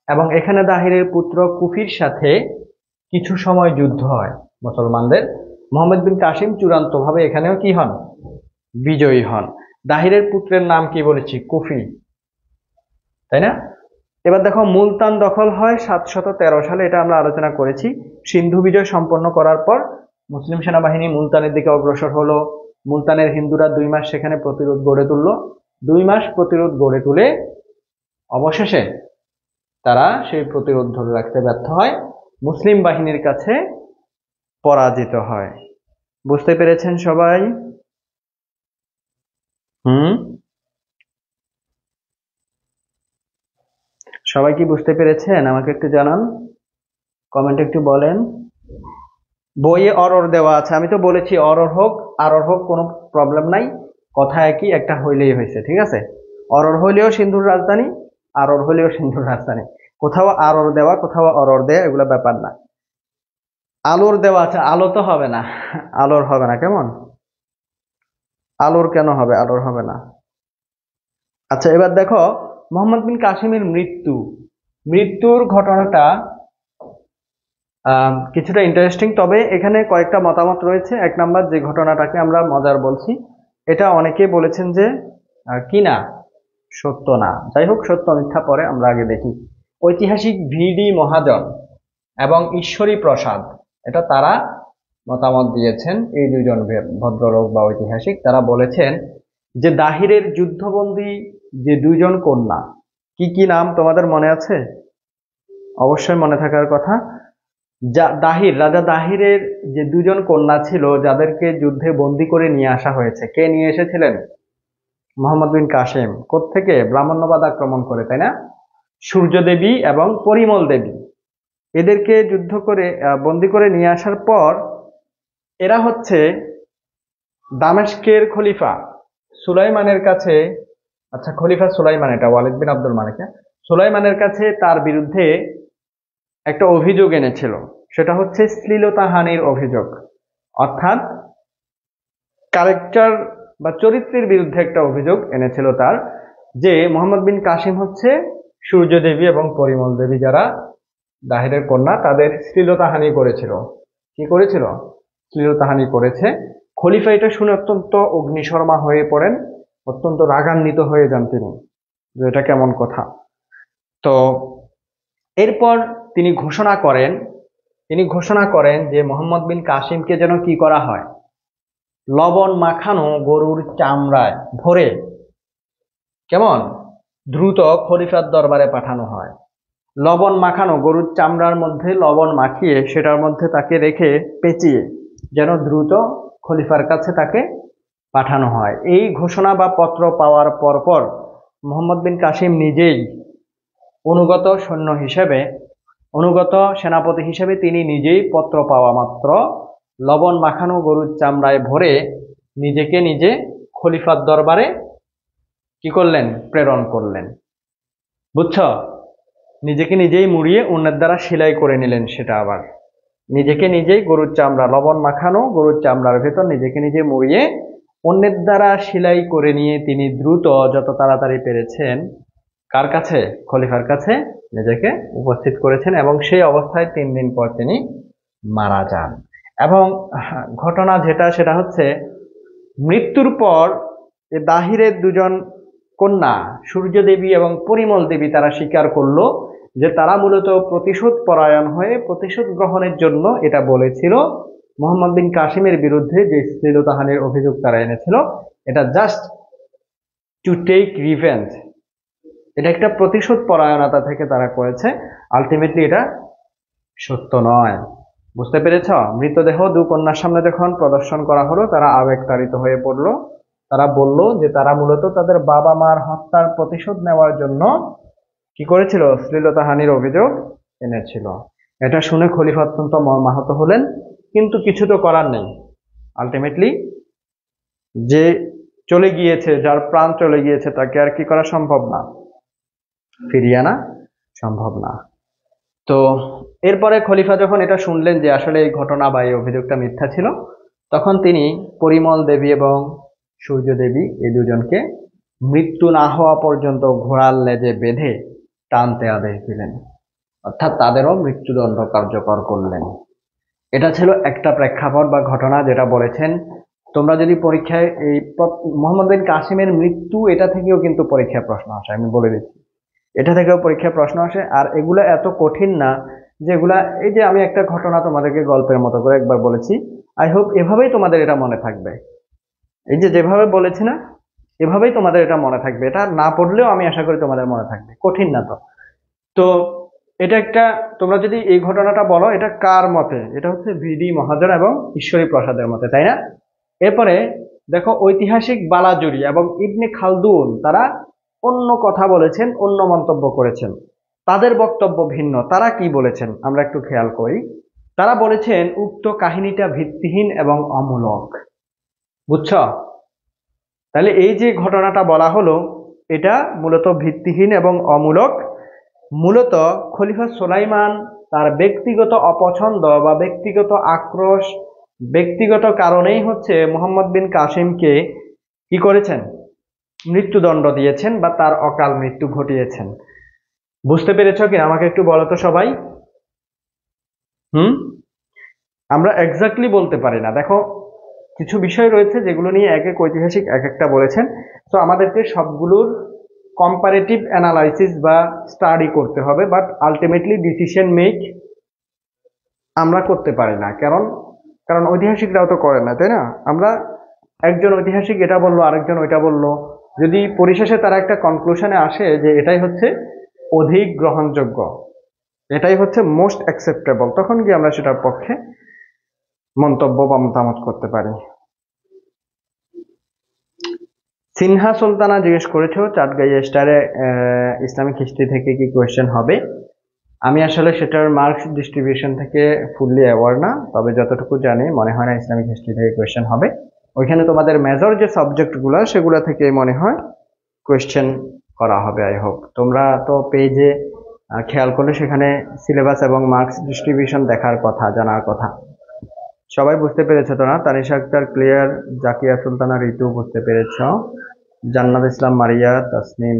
এবং এখানে দাহিরের পুত্র কুফির সাথে কিছু সময় যুদ্ধ হয় মুসলমানদের। মোহাম্মদ বিন কাসিম চূড়ান্তভাবে এখানেও কি হন? বিজয়ী হন। দাহিরের পুত্রের নাম কি বলেছি? কুফি, তাই না? এবার দেখো, মুলতান দখল হয় 713 সালে, এটা আমরা আলোচনা করেছি। সিন্ধু বিজয় সম্পন্ন করার পর মুসলিম সেনাবাহিনী মুলতানের দিকে অগ্রসর হলো। মুলতানের হিন্দুরা 2 মাস সেখানে প্রতিরোধ গড়ে তুললো। 2 মাস প্রতিরোধ গড়ে তুলে অবশেষে তারা সেই প্রতিরোধ ধরে রাখতে ব্যর্থ হয়, মুসলিম বাহিনীর কাছে পরাজিত হয়। বুঝতে পেরেছেন সবাই? সবাই কি বুঝতে পেরেছেন? আমাকে একটু জানান, কমেন্ট একটু বলেন। বইয়ে অরর দেওয়া আছে, আমি তো বলেছি অরর হোক আরর হোক কোনো প্রবলেম নাই, কথা একই, একটা হইলেই হয়েছে, ঠিক আছে? অরর হইলেও সিন্ধুর রাজধানী, আরর হইলেও সিন্ধুর রাজধানী। কোথাও আরর দেওয়া কোথাও অরর দেওয়া এগুলো ব্যাপার না। আলোর দেওয়া আছে, আলো তো হবে না, আলোর হবে না, কেমন? আলোর কেন হবে? আলোর হবে না। আচ্ছা, এবার দেখো মোহাম্মদ বিন কাসিমের মৃত্যুর ঘটনাটা কিছুটা ইন্টারেস্টিং, তবে এখানে কয়েকটা মতামত রয়েছে। এক নাম্বার, যে ঘটনাটাকে আমরা মজার বলছি, এটা অনেকে বলেছেন যে কি না, সত্য না। যাই হোক, সত্য মিথ্যা পরে আমরা আগে দেখি। ঐতিহাসিক ভিডি মহাজন এবং ঈশ্বরী প্রসাদ, এটা তারা মতামত দিয়েছেন। এই দুইজন ভদ্রলোক বা ঐতিহাসিক, তারা বলেছেন যে দাহিরের যুদ্ধবন্দী যে দুইজন কন্যা, কি কি নাম তোমাদের মনে আছে? অবশ্যই মনে থাকার কথা। রাজা দাহিরের যে দুজন কন্যা ছিল, যাদেরকে যুদ্ধে বন্দী করে নিয়ে আসা হয়েছে, কে নিয়ে এসেছিলেন? মোহাম্মদ বিন কাসেম। কোত্থেকে? ব্রাহ্মণ্যবাদ আক্রমণ করে, তাই না? সূর্য দেবী এবং পরিমল দেবী, এদেরকে যুদ্ধ করে বন্দী করে নিয়ে আসার পর এরা হচ্ছে দামেস্কের খলিফা সুলাইমানের কাছে, আচ্ছা খলিফা সুলাইমান, এটা ওয়ালিদ বিন আব্দুল মালিক, সুলাইমানের কাছে তার বিরুদ্ধে একটা অভিযোগ এনেছিল। সেটা হচ্ছে শ্লীলতাহানির অভিযোগ, অর্থাৎ ক্যারেক্টার বা চরিত্রের বিরুদ্ধে একটা অভিযোগ এনেছিল তার, যে মোহাম্মদ বিন কাসিম হচ্ছে সূর্য দেবী এবং পরিমল দেবী, যারা দাহিরের কন্যা, তাদের শ্লীলতাহানি করেছিল। কি করেছিল? শ্লীলতাহানি করেছে। খলিফা এটা শুনে অত্যন্ত অগ্নিশর্মা হয়ে পড়েন, অত্যন্ত রাগান্বিত হয়ে যান তিনি, যে এটা কেমন কথা। তো এরপর তিনি ঘোষণা করেন যে মোহাম্মদ বিন কাসিমকে যেন কি করা হয়, লবণ মাখানো গরুর চামড়ায় ভরে কেমন দ্রুত খলিফার দরবারে পাঠানো হয়। লবণ মাখানো গরুর চামড়ার মধ্যে লবণ মাখিয়ে সেটার মধ্যে তাকে রেখে পেঁচিয়ে যেন দ্রুত খলিফার কাছে তাকে পাঠানো হয়। এই ঘোষণা বা পত্র পাওয়ার পরপর মোহাম্মদ বিন কাসিম নিজেই অনুগত সেনাপতি হিসেবে তিনি নিজেই পত্র পাওয়া মাত্র লবণ মাখানো গরুর চামড়ায় ভরে নিজেকে নিজে খলিফার দরবারে কি করলেন? প্রেরণ করলেন। বুঝছ? নিজেকে নিজেই মুড়িয়ে অন্যের দ্বারা সেলাই করে নিলেন। সেটা আবার নিজেকে নিজেই গরুর চামড়া, লবণ মাখানো গরুর চামড়ার ভেতর নিজেকে নিজে মুড়িয়ে অন্যের দ্বারা সেলাই করে নিয়ে তিনি দ্রুত, যত তাড়াতাড়ি পেরেছেন, কার কাছে? খলিফার কাছে নিজেকে উপস্থিত করেছেন, এবং সেই অবস্থায় 3 দিন পর তিনি মারা যান। এবং ঘটনা যেটা, সেটা হচ্ছে মৃত্যুর পর দাহিরের দুজন কন্যা সূর্য দেবী এবং পরিমল দেবী তারা স্বীকার করলো যে তারা মূলত প্রতিশোধ পরায়ণ হয়ে প্রতিশোধ গ্রহণের জন্য এটা বলেছিল। মোহাম্মদ বিন কাসিমের বিরুদ্ধে যে শ্লীলতাহানির অভিযোগ তারা এনেছিল, এটা জাস্ট টু টেক রিভেঞ্জ, এটা একটা প্রতিশোধ পরায়ণতা থেকে তারা করেছে। আলটিমেটলি এটা সত্য নয়। বুঝতে পেরেছ? মৃতদেহ দু কন্যার সামনে যখন প্রদর্শন করা হলো, তারা আবেগতাড়িত হয়ে পড়লো। তারা বলল যে তারা মূলত তাদের বাবা মার হত্যার প্রতিশোধ নেওয়ার জন্য কি করেছিল? শ্লীলতাহানির অভিযোগ এনেছিল। এটা শুনে খলিফা অত্যন্ত মর্মাহত হলেন, কিন্তু কিছু তো করার নেই। আলটিমেটলি যে চলে গিয়েছে, যার প্রাণ চলে গিয়েছে, তাকে আর কি করা সম্ভব না, ফিরিয়ে আনা সম্ভব না। তো এরপরে খলিফা যখন এটা শুনলেন যে আসলে এই ঘটনা বা এই অভিযোগটা মিথ্যা ছিল, তখন তিনি পরিমল দেবী এবং সূর্য দেবী এই দুজনকে মৃত্যু না হওয়া পর্যন্ত ঘোড়ার লেজে বেঁধে টানতে আদেশ দিলেন, অর্থাৎ তাদেরও মৃত্যুদণ্ড কার্যকর করলেন। এটা ছিল একটা প্রেক্ষাপট বা ঘটনা, যেটা বলেছেন। তোমরা যদি পরীক্ষায় এই মোহাম্মদ বিন কাসিমের মৃত্যু, এটা থেকেও কিন্তু পরীক্ষায় প্রশ্ন আসে, আমি বলে দিচ্ছি, এটা থেকেও পরীক্ষায় প্রশ্ন আসে। আর এগুলা এত কঠিন না যেগুলা, এই যে আমি একটা ঘটনা তোমাদেরকে গল্পের মতো করে একবার বলেছি, আই হোপ এভাবেই তোমাদের এটা মনে থাকবে। এই যে যেভাবে বলেছি না, এভাবেই তোমাদের এটা মনে থাকবে। এটা না পড়লেও আমি আশা করি তোমাদের মনে থাকবে, কঠিন না তো। তো এটা একটা, তোমরা যদি এই ঘটনাটা বলো এটা কার মতে, এটা হচ্ছে ভিডি মহাজন এবং ঈশ্বরী প্রসাদের মতে, তাই না? এরপরে দেখো ঐতিহাসিক বালাজুরি এবং ইবনে খালদুন তারা অন্য কথা বলেছেন, অন্য মন্তব্য করেছেন। তাদের বক্তব্য ভিন্ন। তারা কি বলেছেন আমরা একটু খেয়াল করি। তারা বলেছেন উক্ত কাহিনীটা ভিত্তিহীন এবং অমূলক। বুঝছ? তাহলে এই যে ঘটনাটা বলা হলো এটা মূলত ভিত্তিহীন এবং অমূলক। মূলত খলিফা সুলাইমান তার ব্যক্তিগত অপছন্দ বা ব্যক্তিগত আক্রোশ, ব্যক্তিগত কারণেই হচ্ছে মুহাম্মদ বিন কাসিমকে কি করেছেন, মৃত্যুদণ্ড দিয়েছেন বা তার অকাল মৃত্যু ঘটিয়েছেন। বুঝতে পেরেছ কি আমাকে একটু বলো তো সবাই। আমরা এক্স্যাক্টলি বলতে পারি না। দেখো কিছু বিষয় রয়েছে যেগুলো নিয়ে এক এক ঐতিহাসিক এক একটা বলেছেন। তো আমাদেরকে সবগুলোর কম্পারেটিভ অ্যানালাইসিস বা স্টাডি করতে হবে, বাট আলটিমেটলি ডিসিশন মেক আমরা করতে পারি না। কারণ ঐতিহাসিকরাও তো করে না, তাই না? আমরা একজন ঐতিহাসিক এটা বললো, আরেকজন ওইটা বললো, যদি পরিশেষে তারা একটা কনক্লুশনে আসে যে এটাই হচ্ছে অধিক গ্রহণযোগ্য, এটাই হচ্ছে মোস্ট অ্যাকসেপ্টেবল, তখন কি আমরা সেটার পক্ষে মন্তব্য বা মতামত করতে পারি। সিনহা সুলতানা জিজ্ঞেস করেছো চাটগাঁইয়া স্টারে ইসলামিক হিস্ট্রি থেকে কি কোয়েশ্চেন হবে। আমি আসলে সেটার মার্কস ডিস্ট্রিবিউশন থেকে ফুললি অ্যাওয়ার না, তবে যতটুকু জানি মনে হয় না ইসলামিক হিস্ট্রি থেকে কোয়েশ্চেন হবে। ওইখানে তোমাদের মেজর যে সাবজেক্টগুলো সেগুলো থেকে মনে হয় কোয়েশ্চেন করা হবে। আই হোপ তোমরা তো পেজে খেয়াল করলে সেখানে সিলেবাস এবং মার্কস ডিস্ট্রিবিউশন দেখার কথা, জানার কথা। সবাই বুঝতে পেরেছো তো না? তানিশা আক্তার ক্লিয়ার, জাকিয়া সুলতানা ঋতু বুঝতে পেরেছ, জান্নাত ইসলাম মারিয়া, তাসনিম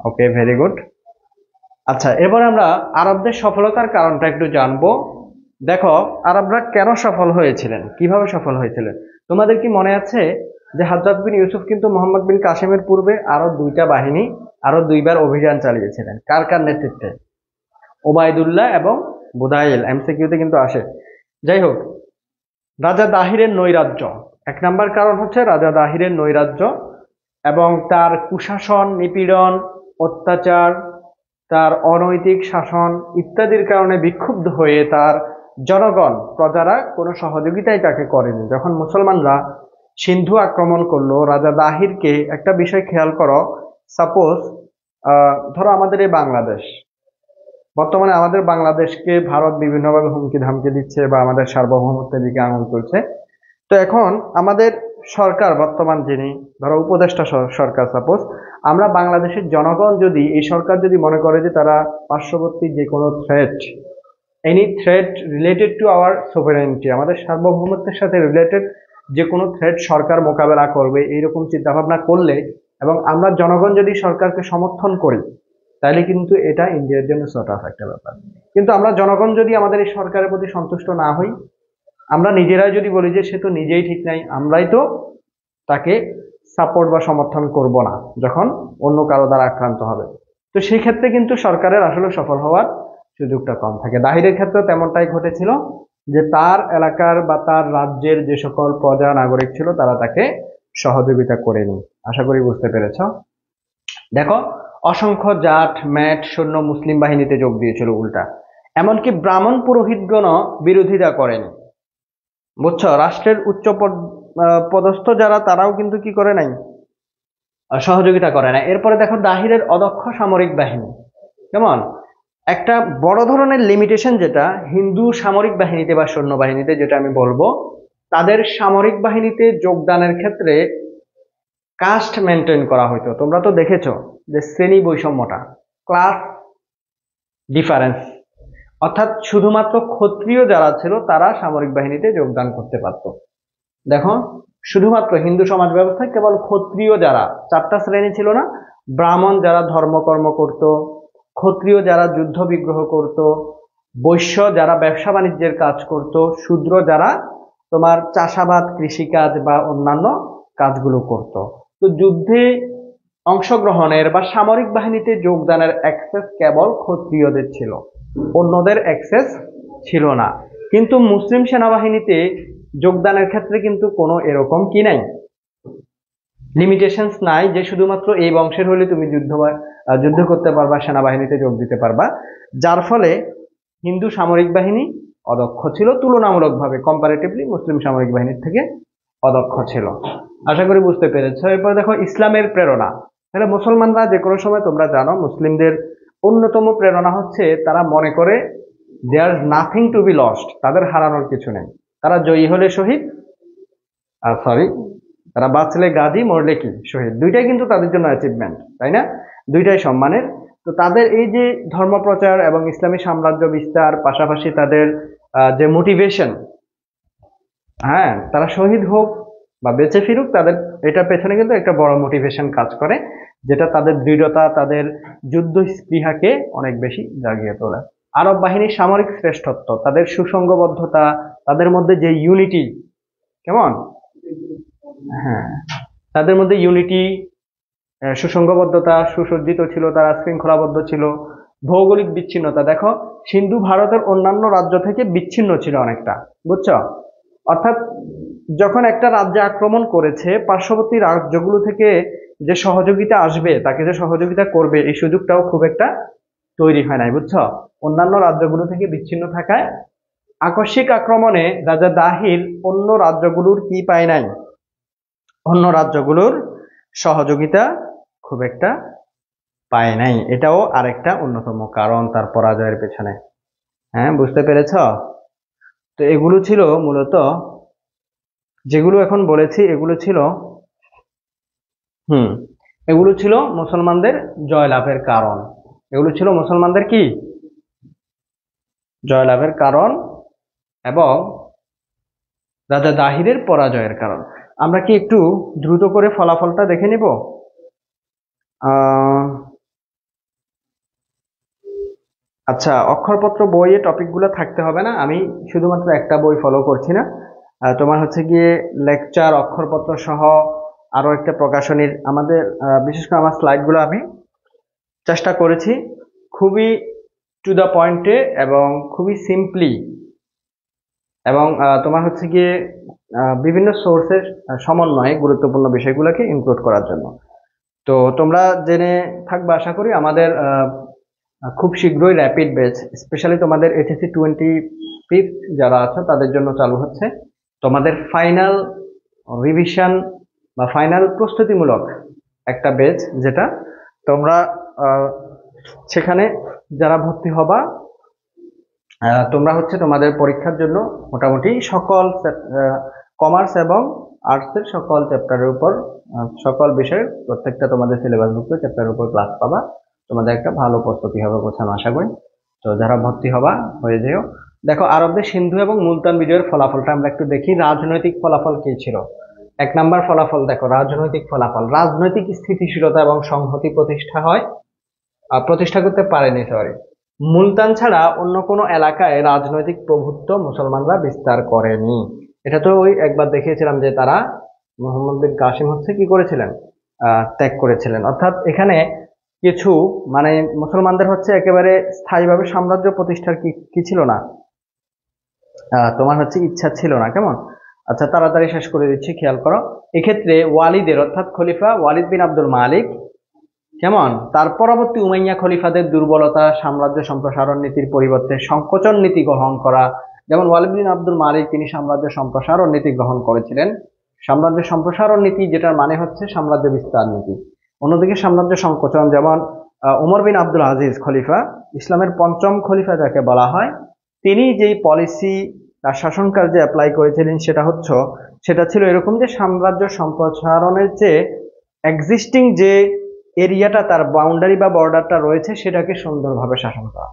ওকে, ভেরি গুড। আচ্ছা, এবার আমরা আরবদের সফলতার কারণটা একটু জানবো। দেখো আরবরা কেন সফল হয়েছিলেন, কিভাবে সফল হয়েছিলেন। তোমাদের কি মনে আছে যে হাজ্জাজ বিন ইউসুফ কিন্তু মোহাম্মদ বিন কাসিমের পূর্বে আরো আরো দুইবার অভিযান চালিয়েছিলেন। কার কার নেতৃত্বে? ওবায়দুল্লাহ এবং বুদাইল, এমসিকিউতে কিন্তু আসে। যাই হোক, রাজা দাহিরের নৈরাজ্য, এক নাম্বার কারণ হচ্ছে রাজা দাহিরের নৈরাজ্য এবং তার কুশাসন, নিপীড়ন, অত্যাচার, তার অনৈতিক শাসন ইত্যাদির কারণে বিক্ষুব্ধ হয়ে তার জনগণ, প্রজারা কোনো সহযোগিতাই তাকে করেনি। যখন মুসলমানরা সিন্ধু আক্রমণ করলো, রাজা দাহিরকে, একটা বিষয় খেয়াল করো, সাপোজ ধরো আমাদের এই বাংলাদেশ, বর্তমানে আমাদের বাংলাদেশকে ভারত বিভিন্নভাবে হুমকি ধামকি দিচ্ছে বা আমাদের সার্বভৌমত্বের দিকে আঙুল তুলছে। তো এখন আমাদের সরকার, বর্তমান যিনি ধরো উপদেষ্টা সরকার, সাপোজ আমরা বাংলাদেশের জনগণ যদি, এই সরকার যদি মনে করে যে তারা পার্শ্ববর্তী যে কোনো any threat related to our sovereignty, আমাদের সার্বভৌমত্বের সাথে রিলেটেড যে কোনো থ্রেট সরকার মোকাবেলা করবে, এইরকম চিন্তাভাবনা করলে এবং আমরা জনগণ যদি সরকারকে সমর্থন করি, তাহলে কিন্তু এটা ইন্ডিয়ার জন্য সর্ট অফ একটা ব্যাপার। কিন্তু আমরা জনগণ যদি আমাদের এই সরকারের প্রতি সন্তুষ্ট না হই, আমরা নিজেরাই যদি বলি যে সে তো নিজেই ঠিক নাই, আমরাই তো তাকে সাপোর্ট বা সমর্থন করব না যখন অন্য কারো দ্বারা আক্রান্ত হবে, তো সেই ক্ষেত্রে কিন্তু সরকারের আসলে সফল হওয়ার সুযোগটা কম থাকে। দাহিরের ক্ষেত্রে তেমনটাই ঘটেছিল যে তার এলাকার বা তার রাজ্যের যে সকল প্রজা নাগরিক ছিল তারা তাকে সহযোগিতা করেনি। আশা করি বুঝতে পেরেছ। দেখো অসংখ্য জাট ম্যাট সৈন্য মুসলিম বাহিনীতে যোগ দিয়েছিল উল্টা, এমনকি ব্রাহ্মণ পুরোহিতগণ বিরোধিতা করেনি। বুঝছো, রাষ্ট্রের উচ্চ পদস্থ যারা তারাও কিন্তু কি করে নাই, সহযোগিতা করে না। এরপরে দেখো দাহিরের অদক্ষ সামরিক বাহিনী, কেমন একটা বড় ধরনের লিমিটেশন, যেটা হিন্দু সামরিক বাহিনীতে বা সৈন্যবাহিনীতে, যেটা আমি বলবো তাদের সামরিক বাহিনীতে যোগদানের ক্ষেত্রে কাস্ট মেনটেন করা হইতো। তোমরা তো দেখেছো যে শ্রেণী বৈষম্যটা, ক্লাস ডিফারেন্স, অর্থাৎ শুধুমাত্র ক্ষত্রিয় যারা ছিল তারা সামরিক বাহিনীতে যোগদান করতে পারত। দেখো শুধুমাত্র হিন্দু সমাজ ব্যবস্থায় কেবল ক্ষত্রিয় যারা, চারটা শ্রেণী ছিল না, ব্রাহ্মণ যারা ধর্মকর্ম করত, ক্ষত্রিয় যারা যুদ্ধ বিগ্রহ করত, বৈশ্য যারা ব্যবসা বাণিজ্যের কাজ করত, শূদ্র যারা তোমার চাষাবাদ কৃষিকাজ বা অন্যান্য কাজগুলো করত। তো যুদ্ধে অংশগ্রহণের বা সামরিক বাহিনীতে যোগদানের অ্যাক্সেস কেবল ক্ষত্রিয়দের ছিল, অন্যদের অ্যাক্সেস ছিল না। কিন্তু মুসলিম সেনাবাহিনীতে যোগদানের ক্ষেত্রে কিন্তু কোনো এরকম কি নাই, লিমিটেশনস নাই যে শুধুমাত্র এই বংশের হলে তুমি যুদ্ধ করতে পারবা, সেনাবাহিনীতে যোগ দিতে পারবা। যার ফলে হিন্দু সামরিক বাহিনী অদক্ষ ছিল, তুলনামূলকভাবে কম্পারেটিভলি মুসলিম সামরিক বাহিনীর থেকে অদক্ষ ছিল। আশা করি বুঝতে পেরেছ। এরপর দেখো ইসলামের প্রেরণা। তাহলে মুসলমানরা যে কোনো সময়, তোমরা জানো মুসলিমদের অন্যতম প্রেরণা হচ্ছে তারা মনে করে দেয়ার নাথিং টু বি লস্ট, তাদের হারানোর কিছু নেই। তারা জয়ী হলে শহীদ, সরি, তারা বাঁচলে গাজী, মরলে কি শহীদ, দুইটাই কিন্তু তাদের জন্য অ্যাচিভমেন্ট, তাই না? দুইটাই সম্মানের। তো তাদের এই যে ধর্মপ্রচার এবং ইসলামী সাম্রাজ্য বিস্তার, পাশাপাশি তাদের যে মোটিভেশন, হ্যাঁ, তারা শহীদ হোক বা বেঁচে ফিরুক, তাদের এটার পেছনে কিন্তু একটা বড় মোটিভেশন কাজ করে, যেটা তাদের দৃঢ়তা, তাদের যুদ্ধ স্পৃহাকে অনেক বেশি জাগিয়ে তোলে। আরব বাহিনীর সামরিক শ্রেষ্ঠত্ব, তাদের সুসংঘবদ্ধতা, তাদের মধ্যে যে ইউনিটি, কেমন, হ্যাঁ, তাদের মধ্যে ইউনিটি, সুসংঘবদ্ধতা, সুসজ্জিত ছিল, তারা শৃঙ্খলাবদ্ধ ছিল। ভৌগোলিক বিচ্ছিন্নতা দেখো, সিন্ধু ভারতের অন্যান্য রাজ্য থেকে বিচ্ছিন্ন ছিল অনেকটা, বুঝছো? অর্থাৎ যখন একটা রাজ্যে আক্রমণ করেছে, পার্শ্ববর্তী রাজ্যগুলো থেকে যে সহযোগিতা আসবে, তাকে যে সহযোগিতা করবে, এই সুযোগটাও খুব একটা তৈরি হয় নাই, বুঝছো? অন্যান্য রাজ্যগুলো থেকে বিচ্ছিন্ন থাকায় আকস্মিক আক্রমণে রাজা দাহির অন্য রাজ্যগুলোর কি পায় নাই, অন্য রাজ্যগুলোর সহযোগিতা খুব একটা পায় নাই। এটাও আরেকটা অন্যতম কারণ তার পরাজয়ের পেছনে। হ্যাঁ, বুঝতে পেরেছ? তো এগুলো ছিল মূলত, যেগুলো এখন বলেছি এগুলো ছিল হুম এগুলো ছিল মুসলমানদের জয়লাভের কারণ। এগুলো ছিল মুসলমানদের কি জয়লাভের কারণ এবং রাজা দাহিরের পরাজয়ের কারণ। আমরা কি একটু দ্রুত করে ফলাফলটা দেখে নিব? আচ্ছা, অক্ষরপত্র বইয়ে টপিকগুলো থাকতে হবে না, আমি শুধুমাত্র একটা বই ফলো করছি না, তোমার হচ্ছে গিয়ে লেকচার, অক্ষরপত্র সহ আরো একটা প্রকাশনীর আমাদের, বিশেষ করে আমার স্লাইডগুলো আমি চেষ্টা করেছি খুবই টু দ্য পয়েন্টে এবং খুবই সিম্পলি, এবং তোমার হচ্ছে গিয়ে বিভিন্ন সোর্সের সমন্বয়ে গুরুত্বপূর্ণ বিষয়গুলোকে ইনক্লুড করার জন্য। তো তোমরা জেনে থাকবে আশা করি, আমাদের খুব শীঘ্রই র্যাপিড ব্যাচ, স্পেশালি তোমাদের এইচএসসি 25 যারা আছে তাদের জন্য চালু হচ্ছে। তোমাদের ফাইনাল রিভিশন বা ফাইনাল প্রস্তুতিমূলক একটা ব্যাচ, যেটা তোমরা সেখানে যারা ভর্তি হবা, তোমরা হচ্ছে তোমাদের পরীক্ষার জন্য মোটামুটি সকল কমার্স এবং আর্টসের সকল চ্যাপ্টারের উপর, সকল বিষয়ের প্রত্যেকটা তোমাদের সিলেবাসভুক্ত চ্যাপ্টারের উপর ক্লাস পাবা। তোমাদের একটা ভালো প্রস্তুতি হবে গোছানো, আশা করি। তো যারা ভর্তি হবা হয়ে যেও। দেখো, আরবদের সিন্ধু এবং মুলতান বিজয়ের ফলাফলটা আমরা একটু দেখি। রাজনৈতিক ফলাফল কি ছিল? 1 নাম্বার ফলাফল দেখো, রাজনৈতিক ফলাফল, রাজনৈতিক স্থিতিশীলতা এবং সংহতি প্রতিষ্ঠা করতে পারেনি, সরি, মুলতান ছাড়া অন্য কোনো এলাকায় রাজনৈতিক প্রভুত্ব মুসলমানরা বিস্তার করেনি। এটা তো ওই একবার দেখিয়েছিলাম যে তারা, মোহাম্মদ বিন কাসিম হচ্ছে কি করেছিলেন, ত্যাগ করেছিলেন। অর্থাৎ এখানে কিছু মানে মুসলমানদের হচ্ছে একেবারে স্থায়ীভাবে সাম্রাজ্য প্রতিষ্ঠার কি ছিল না, তোমার হচ্ছে ইচ্ছা ছিল না, কেমন? আচ্ছা, তাড়াতাড়ি শেষ করে দিচ্ছি, খেয়াল করো। এক্ষেত্রে ওয়ালিদের, অর্থাৎ খলিফা ওয়ালিদ বিন আব্দুল মালিক, কেমন, তার পরবর্তী উমাইয়া খলিফাদের দুর্বলতা, সাম্রাজ্য সম্প্রসারণ নীতির পরিবর্তে সংকোচন নীতি গ্রহণ করা। যেমন ওয়ালিদ বিন আব্দুল মালিক, তিনি সাম্রাজ্য সম্প্রসারণ নীতি গ্রহণ করেছিলেন। সাম্রাজ্য সম্প্রসারণ নীতি, যেটার মানে হচ্ছে সাম্রাজ্য বিস্তার নীতি। অন্যদিকে সাম্রাজ্য সংকোচন, যেমন উমর বিন আব্দুল আজিজ খলিফা, ইসলামের 5ম খলিফা যাকে বলা হয়, তিনি যেই পলিসি তার শাসনকার্যে অ্যাপ্লাই করেছিলেন, সেটা ছিল এরকম যে সাম্রাজ্য সম্প্রসারণের চেয়ে এক্সিস্টিং যে এরিয়াটা, তার বাউন্ডারি বা বর্ডারটা রয়েছে, সেটাকে সুন্দরভাবে শাসন করা।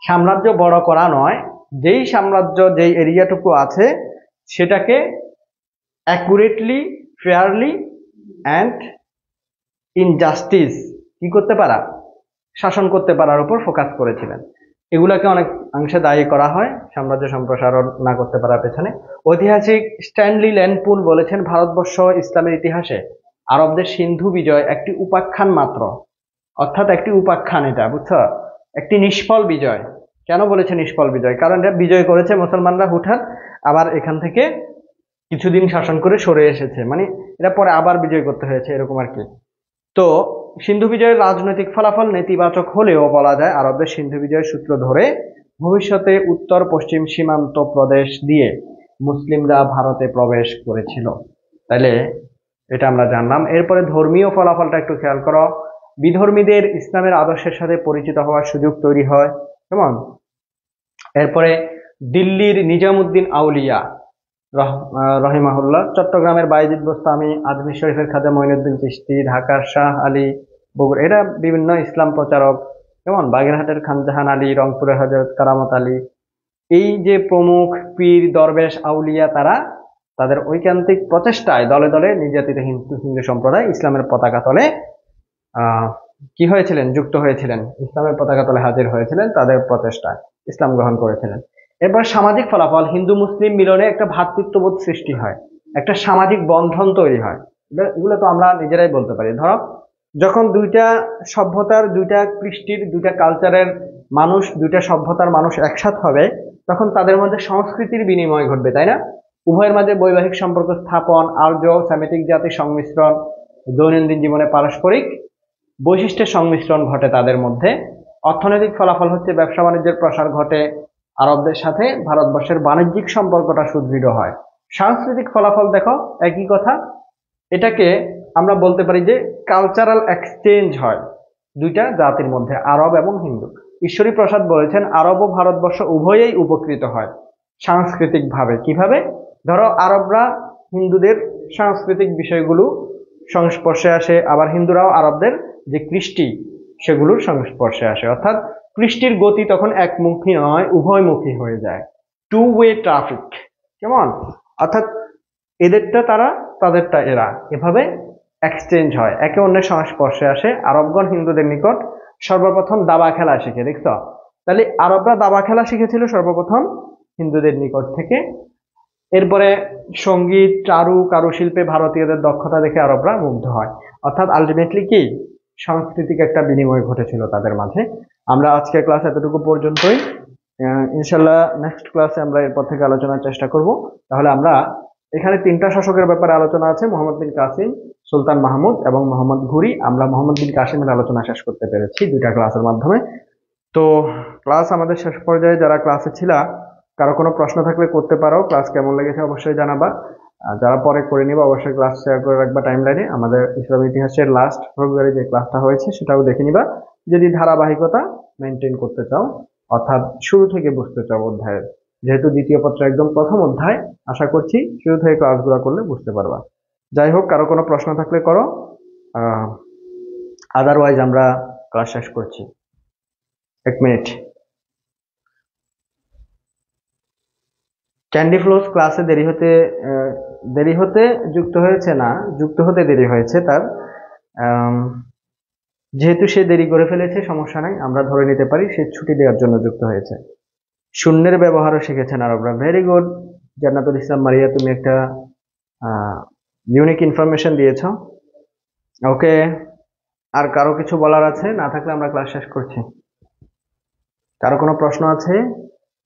সাম্রাজ্য বড় করা নয়, যেই সাম্রাজ্য যেই এরিয়াটুকু আছে সেটাকে অ্যাকুরেটলি, ফেয়ারলি অ্যান্ড ইনজাস্টিস কি করতে পারা, শাসন করতে পারার উপর ফোকাস করেছিলেন। এগুলাকে অনেক অংশে দায়ী করা হয় সাম্রাজ্য সম্প্রসারণ না করতে পারার পেছনে। ঐতিহাসিক স্ট্যানলি ল্যান্ডপুল বলেছেন, ভারতবর্ষ ইসলামের ইতিহাসে আরবদের সিন্ধু বিজয় একটি উপাখ্যান মাত্র। অর্থাৎ একটি উপাখ্যান, এটা বুঝছো, একটি নিষ্ফল বিজয়। কেন বলেছে নিষ্ফল বিজয়? কারণ এটা বিজয় করেছে মুসলমানরা হুঠাৎ, আবার এখান থেকে কিছুদিন শাসন করে সরে এসেছে, মানে এটা পরে আবার বিজয় করতে হয়েছে, এরকম আর কি। তো সিন্ধু বিজয়ের রাজনৈতিক ফলাফল নেতিবাচক হলেও বলা যায় আরবদের সিন্ধু বিজয়ের সূত্র ধরে ভবিষ্যতে উত্তর পশ্চিম সীমান্ত প্রদেশ দিয়ে মুসলিমরা ভারতে প্রবেশ করেছিল। তাইলে এটা আমরা জানলাম। এরপরে ধর্মীয় ফলাফলটা একটু খেয়াল করো। বিধর্মীদের ইসলামের আদর্শের সাথে পরিচিত হওয়ার সুযোগ তৈরি হয়। কেমন? এরপরে দিল্লির নিজামুদ্দিন আউলিয়া রহিমাহুল্লাহ, চট্টগ্রামের বায়েজিদ বোস্তামি, আজমির শরীফের খাজা মঈনুদ্দিন চিশতি, ঢাকার শাহ আলী বগুড়া, এরা বিভিন্ন ইসলাম প্রচারক। কেমন? বাগেরহাটের খানজাহান আলী, রংপুরের হযরত কারামত আলী, এই যে প্রমুখ পীর দরবেশ আউলিয়া, তারা তাদের ঐকান্তিক প্রচেষ্টায় দলে দলে নির্যাতিত হিন্দু হিন্দু সম্প্রদায় ইসলামের পতাকা তলে কি হয়েছিলেন? যুক্ত হয়েছিলেন, ইসলামের পতাকা তলে হাজির হয়েছিলেন তাদের প্রচেষ্টায়, ইসলাম গ্রহণ করেছিলেন। এরপর সামাজিক ফলাফল, হিন্দু মুসলিম মিলনে একটা ভ্রাতৃত্ববোধ সৃষ্টি হয়, একটা সামাজিক বন্ধন তৈরি হয়। এগুলো তো আমরা নিজেরাই বলতে পারি। ধরো যখন দুইটা সভ্যতার, দুইটা কৃষ্টির, দুইটা কালচারের মানুষ, দুইটা সভ্যতার মানুষ একসাথ হবে, তখন তাদের মধ্যে সংস্কৃতির বিনিময় ঘটবে, তাই না? উভয়ের মাঝে বৈবাহিক সম্পর্ক স্থাপন, আর্য সেমিটিক জাতির সংমিশ্রণ, দৈনন্দিন জীবনে পারস্পরিক বৈশিষ্ট্যের সংমিশ্রণ ঘটে তাদের মধ্যে। অর্থনৈতিক ফলাফল হচ্ছে ব্যবসা বাণিজ্যের প্রসার ঘটে, আরবদের সাথে ভারতবর্ষের বাণিজ্যিক সম্পর্কটা সুদৃঢ় হয়। সাংস্কৃতিক ফলাফল দেখো, একই কথা, এটাকে আমরা বলতে পারি যে কালচারাল এক্সচেঞ্জ হয় দুইটা জাতির মধ্যে, আরব এবং হিন্দু। ঈশ্বরী প্রসাদ বলেছেন আরব ও ভারতবর্ষ উভয়েই উপকৃত হয় সাংস্কৃতিক ভাবে। কিভাবে? ধরো আরবরা হিন্দুদের সাংস্কৃতিক বিষয়গুলো সংস্পর্শে আসে, আবার হিন্দুরাও আরবদের যে কৃষ্টি সেগুলোর সংস্পর্শে আসে, অর্থাৎ কৃষ্টির গতি তখন একমুখী নয়, উভয়মুখী হয়ে যায়, টু ওয়ে ট্রাফিক। কেমন? অর্থাৎ এদেরটা তারা, তাদেরটা এরা, এভাবে এক্সচেঞ্জ হয়, একে অন্যের সংস্পর্শে আসে। আরবগণ হিন্দুদের নিকট সর্বপ্রথম দাবা খেলা শিখে, দেখছো? তাহলে আরবরা দাবা খেলা শিখেছিল সর্বপ্রথম হিন্দুদের নিকট থেকে। এরপরে সঙ্গীত, কারুশিল্পে ভারতীয়দের দক্ষতা দেখে আরবরা মুগ্ধ হয়। অর্থাৎ আলটিমেটলি কি, সাংস্কৃতিক একটা বিনিময় ঘটেছিল তাদের মাঝে। আমরা আজকের ক্লাস এতটুকু পর্যন্তই। ইনশাল্লাহ নেক্সট ক্লাসে আমরা এরপর থেকে আলোচনার চেষ্টা করব। তাহলে আমরা এখানে তিনটা শাসকের ব্যাপারে আলোচনা আছে, মোহাম্মদ বিন কাসিম, সুলতান মাহমুদ এবং মোহাম্মদ ঘুরি। আমরা মোহাম্মদ বিন কাসিমের আলোচনা শেষ করতে পেরেছি দুইটা ক্লাসের মাধ্যমে। তো ক্লাস আমাদের শেষ পর্যায়ে, যারা ক্লাসে ছিল কারো কোনো প্রশ্ন থাকলে করতে পারো। ক্লাস কেমন লেগেছে অবশ্যই জানাবা। যারা পরে করে নিবা অবশ্যই ক্লাস শেয়ার করে রাখবা টাইমলাইনে। আমাদের ইসলাম ইতিহাসের লাস্ট ফেব্রুয়ারি যে ক্লাসটা হয়েছে সেটাও দেখে নিবা, যদি ধারাবাহিকতা মেনটেন করতে চাও, অর্থাৎ শুরু থেকে বুঝতে চাও অধ্যায়ের। যেহেতু দ্বিতীয় পত্র একদম প্রথম অধ্যায়, আশা করছি শুরু থেকে ক্লাসগুলো করলে বুঝতে পারবা। যাই হোক, কারো কোনো প্রশ্ন থাকলে করো, আদারওয়াইজ আমরা ক্লাস শেষ করছি। 1 মিনিট। ক্যান্ডি ফ্লোস ক্লাসে দেরি হতে যুক্ত হয়েছে না, যুক্ত হতে দেরি হয়েছে তার। যেহেতু সে দেরি করে ফেলেছে সমস্যা নাই, আমরা ধরে নিতে পারি সে ছুটি দেওয়ার জন্য যুক্ত হয়েছে। শূন্যের ব্যবহারও শিখেছেন আরবরা, ভেরি গুড। জান্নাতুল ইসলাম মারিয়া, তুমি একটা ইউনিক ইনফরমেশন দিয়েছ। ওকে, আর কারো কিছু বলার আছে? না থাকলে আমরা ক্লাস শেষ করছি। কারো কোনো প্রশ্ন আছে?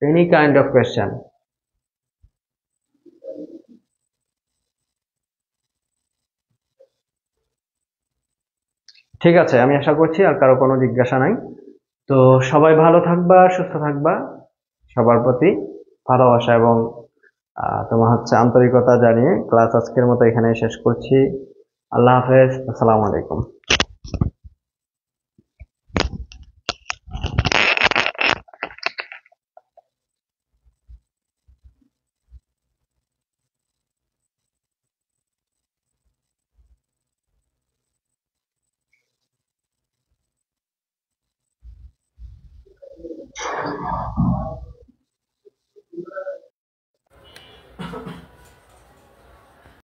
Any kind of question? ঠিক আছে, আমি আশা করছি আর কারো কোনো জিজ্ঞাসা নাই। তো সবাই ভালো থাকবা, সুস্থ থাকবা, সবার প্রতি ভালোবাসা এবং তোমার হচ্ছে আন্তরিকতা জানিয়ে ক্লাস আজকের মতো এখানে শেষ করছি। আল্লাহ হাফেজ, আসসালামু আলাইকুম।